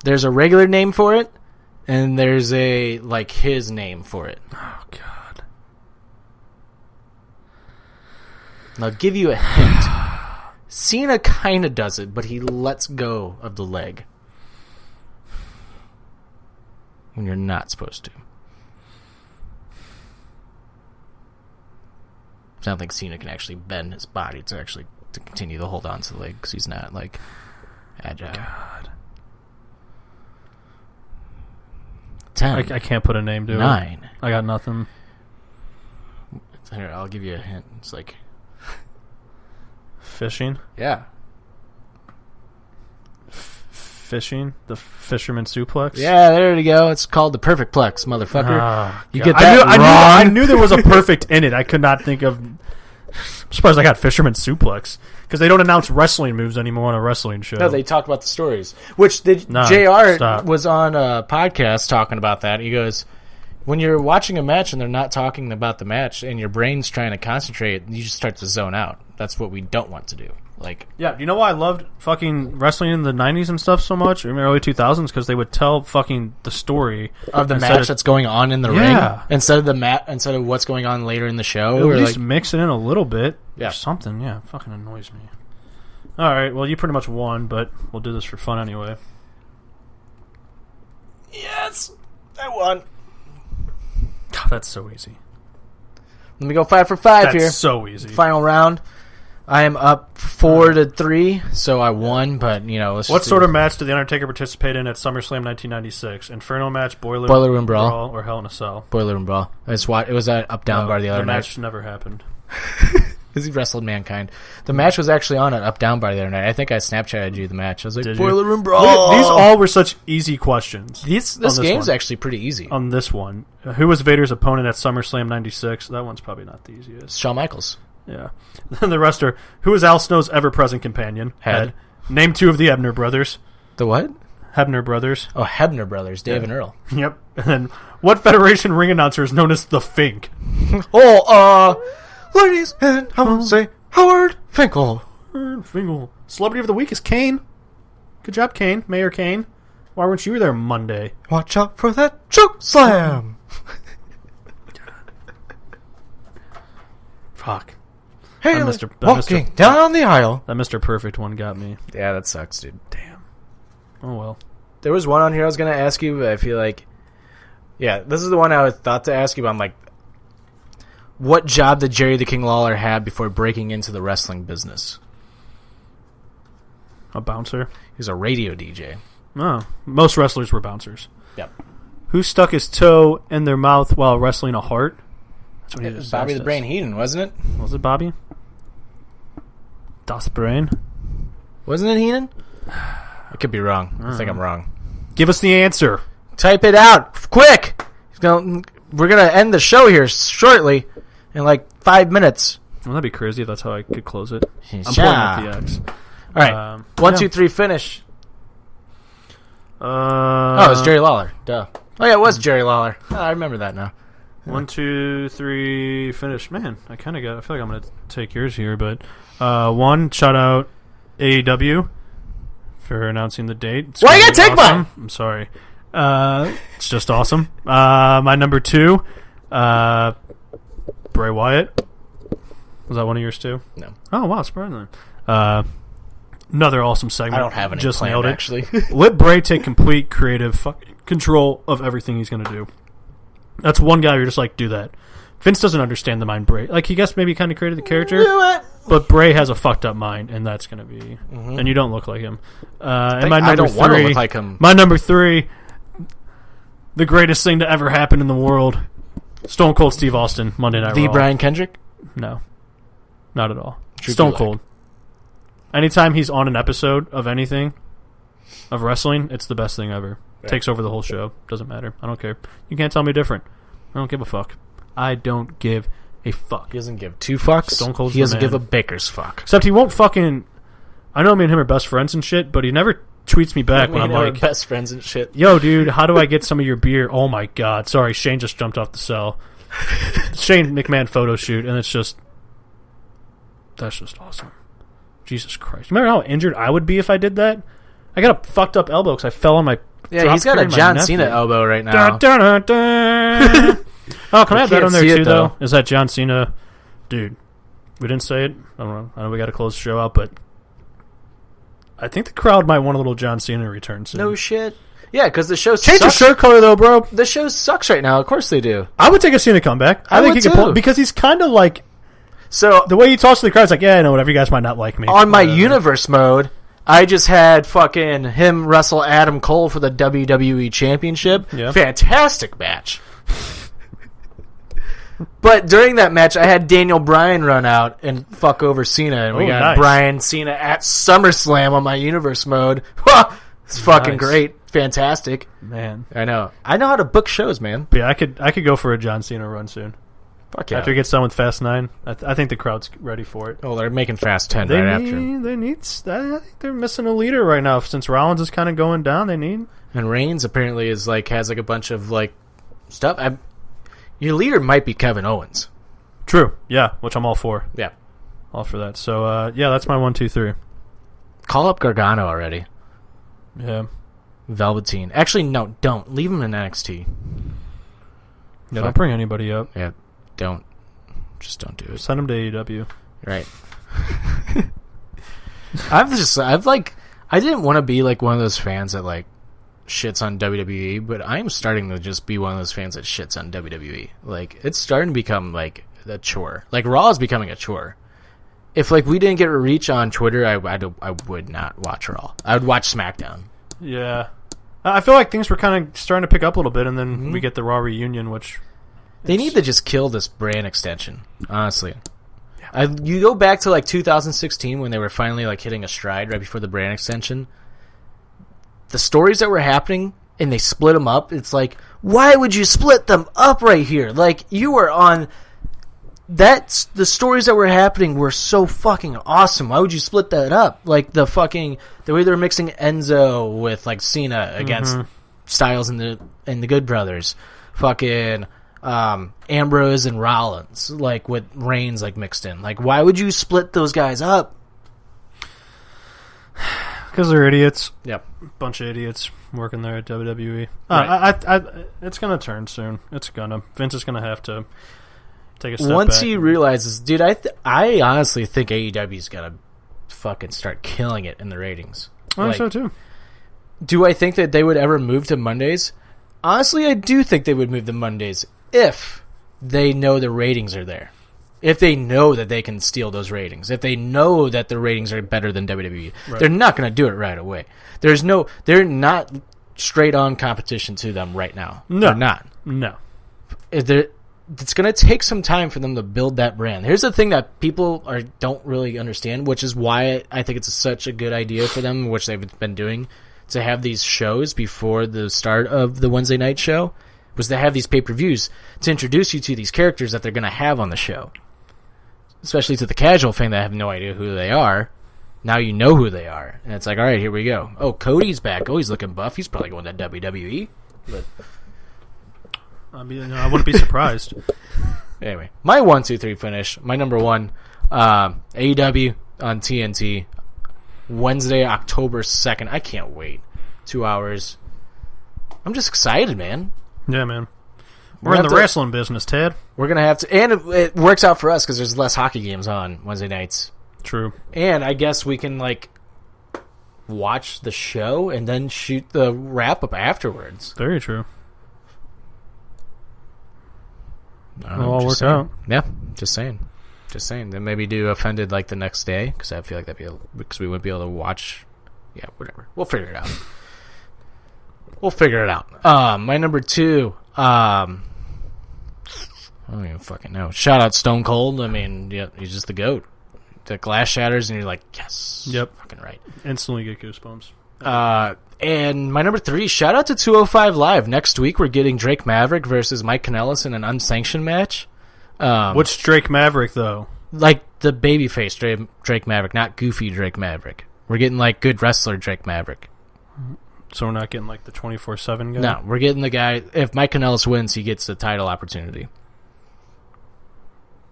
There's a regular name for it, and there's a, like, his name for it. Oh, God. And I'll give you a hint. Cena kind of does it, but he lets go of the leg. When you're not supposed to. I don't think Cena can actually bend his body to continue to hold on to the leg because he's not, like, agile. God. 10. I can't put a name to 9. it. I got nothing. Here, I'll give you a hint. It's like... Fishing? Yeah. Fishing? The fisherman suplex? Yeah, there you go. It's called the Perfect Plex, motherfucker. Oh, you God. get that wrong. I knew there was a perfect in it. I could not think of... I'm surprised I got fisherman suplex. Because they don't announce wrestling moves anymore on a wrestling show. No, they talk about the stories. Which JR was on a podcast talking about that. He goes, when you're watching a match and they're not talking about the match and your brain's trying to concentrate, you just start to zone out. That's what we don't want to do. Like, yeah, you know why I loved fucking wrestling in the 90s and stuff so much, or in the early 2000s? Because they would tell fucking the story of the match that's going on in the ring instead of what's going on later in the show. At least mix it in a little bit. Yeah. Or something, yeah. Fucking annoys me. Alright, well, you pretty much won, but we'll do this for fun anyway. Yes! I won. God, that's so easy. Let me go 5 for 5 here. That's so easy. Final round. I am up 4-3, so I won, but, you know... What sort of match did The Undertaker participate in at SummerSlam 1996? Inferno match, Boiler Room Brawl, or Hell in a Cell? Boiler Room Brawl. It was at Up Down Bar the other night. The match never happened. Because he wrestled Mankind. The match was actually on at Up Down Bar the other night. I think I Snapchatted you the match. I was like, Boiler Room Brawl! These all were such easy questions. This game's actually pretty easy. On this one. Who was Vader's opponent at SummerSlam 96? That one's probably not the easiest. Shawn Michaels. Yeah. Then the rest are, who is Al Snow's ever-present companion? Head. Name 2 of the Hebner brothers. The what? Hebner brothers. Oh, Hebner brothers. Dave and Earl. Yep. And then, what Federation ring announcer is known as the Fink? Ladies and gentlemen, say Howard Finkel. Finkel. Celebrity of the Week is Kane. Good job, Kane. Mayor Kane. Why weren't you there Monday? Watch out for that choke slam. Fuck. Hey, walking down the aisle. That Mr. Perfect one got me. Yeah, that sucks, dude. Damn. Oh, well. There was one on here I was going to ask you, but I feel like... Yeah, this is the one I thought to ask you, but I'm like... What job did Jerry the King Lawler have before breaking into the wrestling business? A bouncer? He was a radio DJ. Oh. Most wrestlers were bouncers. Yep. Who stuck his toe in their mouth while wrestling a heart? That's what it was Bobby the Brain Heenan, wasn't it? Was it Bobby? Das Brain? Wasn't it Heenan? I could be wrong. I think I'm wrong. Give us the answer. Type it out. Quick! We're going to end the show here shortly in like 5 minutes. Well, that'd be crazy if that's how I could close it. I'm pulling up the X. All right. 1, 2, 3, finish. Oh, it was Jerry Lawler. Duh. Oh, yeah, it was Jerry Lawler. Oh, I remember that now. 1, 2, 3, finish. Man, I feel like I'm going to take yours here, but 1, shout out AEW for announcing the date. Why you got to take mine? I'm sorry. It's just awesome. My number 2, Bray Wyatt. Was that one of yours too? No. Oh, wow, surprisingly. Another awesome segment. I don't have any just planned, nailed it. Actually. Let Bray take complete creative control of everything he's going to do. That's one guy you're just like, do that. Vince doesn't understand the mind Bray. Like, he guess maybe kind of created the character. Do it! But Bray has a fucked up mind, and that's going to be... Mm-hmm. And you don't look like him. And my number I don't 3... want to look like him. My number 3, the greatest thing to ever happen in the world, Stone Cold Steve Austin, Monday Night Raw. The Brian Kendrick? No. Not at all. Stone Cold. Anytime he's on an episode of anything, of wrestling, it's the best thing ever. Right. Takes over the whole show. Doesn't matter. I don't care. You can't tell me different. I don't give a fuck. I don't give a fuck. He doesn't give two fucks. Stone Cold's he doesn't the man. give a baker's fuck. Except he won't fucking... I know me and him are best friends and shit, but he never tweets me back when I'm like... best friends and shit. Yo, dude, how do I get some of your beer? Oh, my God. Sorry, Shane just jumped off the cell. Shane McMahon photo shoot, and it's just... That's just awesome. Jesus Christ. Remember how injured I would be if I did that? I got a fucked up elbow because I fell on my... Yeah, he's got a John Cena elbow right now. Oh, can I have that on there too, though? Is that John Cena? Dude, we didn't say it. I don't know. I know we got to close the show out, but I think the crowd might want a little John Cena return soon. No shit. Yeah, because the show Change sucks. the shirt color, though, bro. The show sucks right now. Of course they do. I would take a Cena comeback. I think he could pull, because he's kind of like... So the way he talks to the crowd is like, yeah, I know, whatever, you guys might not like me. On my universe mode, I just had fucking him wrestle Adam Cole for the WWE Championship. Yeah. Fantastic match. But during that match, I had Daniel Bryan run out and fuck over Cena, and we got Bryan Cena at SummerSlam on my universe mode. It's fucking great. Fantastic. Man. I know how to book shows, man. But yeah, I could go for a John Cena run soon. Fuck yeah. After he gets done with Fast 9, I think the crowd's ready for it. Oh, they're making Fast 10 right after. I think they're missing a leader right now. Since Rollins is kind of going down, they need... And Reigns apparently has a bunch of stuff. Your leader might be Kevin Owens. True. Yeah, which I'm all for. Yeah. All for that. So, yeah, that's my 1, 2, 3. Call up Gargano already. Yeah. Velveteen. Actually, no, don't. Leave him in NXT. Yeah, don't bring anybody up. Yeah, don't. Just don't do it. Send him to AEW. Right. I didn't want to be one of those fans that shits on WWE, but I'm starting to just be one of those fans that shits on WWE. It's starting to become a chore. Raw is becoming a chore. If we didn't get a reach on Twitter, I would not watch Raw. I would watch SmackDown. Yeah. I feel like things were kind of starting to pick up a little bit, and then we get the Raw reunion, which... They need to just kill this brand extension, honestly. Yeah. You go back to 2016 when they were finally hitting a stride right before the brand extension. The stories that were happening, and they split them up, it's why would you split them up right here? You were on... the stories that were happening were so fucking awesome. Why would you split that up? The way they're mixing Enzo with Cena against Styles and the Good Brothers, fucking Ambrose and Rollins, with Reigns mixed in. Why would you split those guys up? Because they're idiots. Yep, bunch of idiots working there at WWE. Right. It's gonna turn soon. It's gonna. Vince is gonna have to take a step once back. he realizes, dude. I honestly think AEW's gonna fucking start killing it in the ratings. I think so too. Do I think that they would ever move to Mondays? Honestly, I do think they would move to Mondays if they know the ratings are there. If they know that they can steal those ratings. If they know that the ratings are better than WWE. Right. They're not going to do it right away. They're not straight on competition to them right now. No. They're not. No. It's going to take some time for them to build that brand. Here's the thing that people don't really understand, which is why I think it's such a good idea for them, which they've been doing, to have these shows before the start of the Wednesday night show, was to have these pay-per-views to introduce you to these characters that they're going to have on the show. Especially to the casual fan that have no idea who they are. Now you know who they are. And it's all right, here we go. Oh, Cody's back. Oh, he's looking buff. He's probably going to WWE. But I wouldn't be surprised. Anyway, my 1, 2, 3 finish. My number 1, AEW on TNT. Wednesday, October 2nd. I can't wait. 2 hours. I'm just excited, man. Yeah, man. We're in the wrestling business, Ted. We're going to have to... And it works out for us because there's less hockey games on Wednesday nights. True. And I guess we can, watch the show and then shoot the wrap-up afterwards. Very true. It'll all work out. Yeah, just saying. Then maybe do Offended, the next day because I feel like because we wouldn't be able to watch... Yeah, whatever. We'll figure it out. My number 2... I don't even fucking know. Shout out Stone Cold. I mean, yeah, he's just the GOAT. the glass shatters, and you're like, yes. Yep. Fucking right. Instantly get goosebumps. And my number 3, shout out to 205 Live. Next week, we're getting Drake Maverick versus Mike Kanellis in an unsanctioned match. Which Drake Maverick, though? Like the babyface Drake Maverick, not goofy Drake Maverick. We're getting like good wrestler Drake Maverick. So we're not getting like the 24/7 guy? No, we're getting the guy, if Mike Kanellis wins, he gets the title opportunity.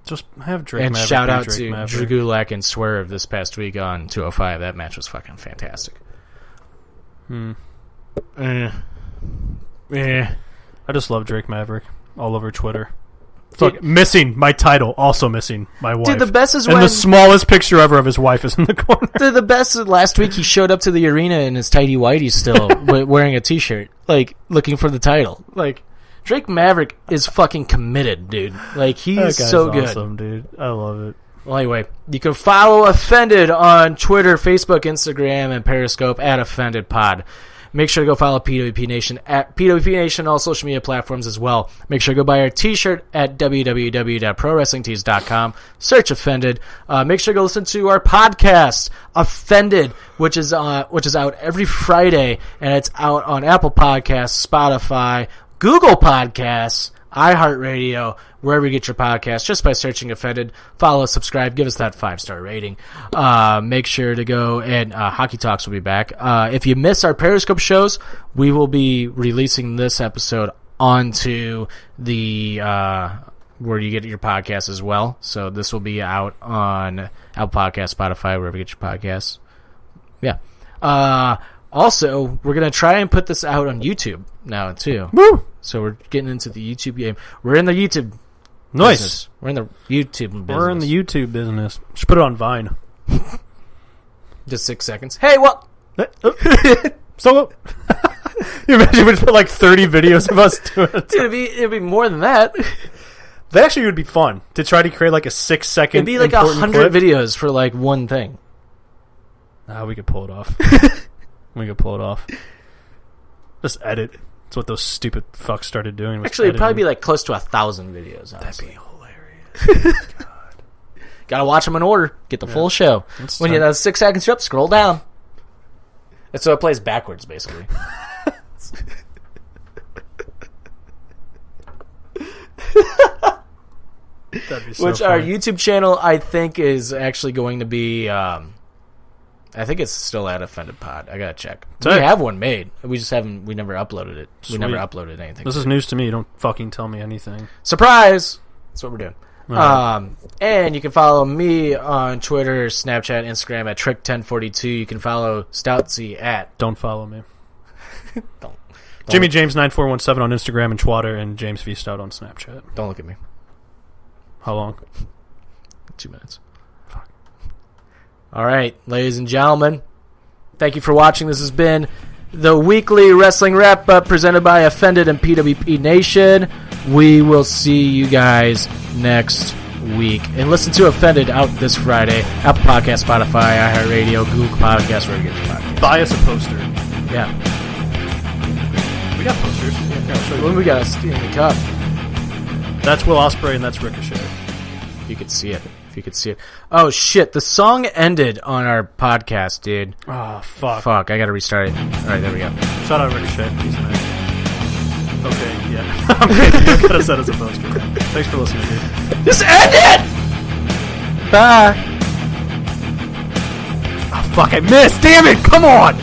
Just have Drake And Maverick. shout out Drake to Maverick. Drew Gulak and Swerve this past week on 205. That match was fucking fantastic. I just love Drake Maverick all over Twitter. Look, missing my title, also missing my wife. Dude, the best is and when... the smallest picture ever of his wife is in the corner. Dude, the best is last week he showed up to the arena in his tighty whities still, wearing a t-shirt, like, looking for the title. Like, Drake Maverick is fucking committed, dude. Like, he's so good. Awesome, dude. I love it. Well, anyway, you can follow Offended on Twitter, Facebook, Instagram, and Periscope at OffendedPod. Make sure to go follow PWP Nation at PWP Nation on all social media platforms as well. Make sure to go buy our t-shirt at www.prowrestlingtees.com. Search Offended. Make sure to go listen to our podcast, Offended, which is out every Friday, and it's out on Apple Podcasts, Spotify, Google Podcasts, iHeartRadio, wherever you get your podcast, just by searching Offended. Follow, subscribe, give us that 5-star rating. Make sure to go, and Hockey Talks will be back. If you miss our Periscope shows, we will be releasing this episode onto the where you get your podcast as well. So this will be out on Apple Podcasts, Spotify, wherever you get your podcasts. Yeah. Also, we're going to try and put this out on YouTube now, too. Woo! So we're getting into the YouTube game. We're in the YouTube Nice. business. We're in the YouTube business. We're in the YouTube business. Should put it on Vine. Just 6 seconds. Hey, what? So, you imagine we just put like 30 videos of us doing it. Dude, it'd be more than that. That actually would be fun to try to create like a 6-second. It'd be like 100 videos for like one thing. We could pull it off. We could pull it off. Just edit. That's what those stupid fucks started doing. Actually, it'd probably be like close to 1,000 videos, honestly. That'd be hilarious. God. Gotta watch them in order. Get the full show. When you're 6 seconds up, scroll down. And so it plays backwards, basically. That'd be so Which funny. our YouTube channel, I think, is actually going to be... I think it's still at Offended Pod. I gotta check. We have one made. We just haven't. We never uploaded it. Sweet. We never uploaded anything. This is news to me. Don't fucking tell me anything. Surprise! That's what we're doing. Right. And you can follow me on Twitter, Snapchat, Instagram at Trick1042. You can follow Stoutsy at... Don't follow me. Don't Jimmy James 9417 on Instagram and Twitter, and James V Stout on Snapchat. Don't look at me. How long? 2 minutes. Fuck. All right, ladies and gentlemen, thank you for watching. This has been the weekly wrestling wrap-up presented by Offended and PWP Nation. We will see you guys next week. And listen to Offended out this Friday. Apple Podcast, Spotify, iHeartRadio, Google Podcasts, wherever you get your podcast. Buy us a poster. Yeah. We got posters. When we got a Stanley Cup. That's Will Ospreay and that's Ricochet. If you could see it. If you could see it. Oh, shit. The song ended on our podcast, dude. Oh, fuck. Fuck. I got to restart it. All right, there we go. Shout out Ricochet. He's nice. Okay, yeah. I'm kidding. You could have said as a poster. Thanks for listening, dude. Just end it! Bye. Oh, fuck. I missed. Damn it. Come on.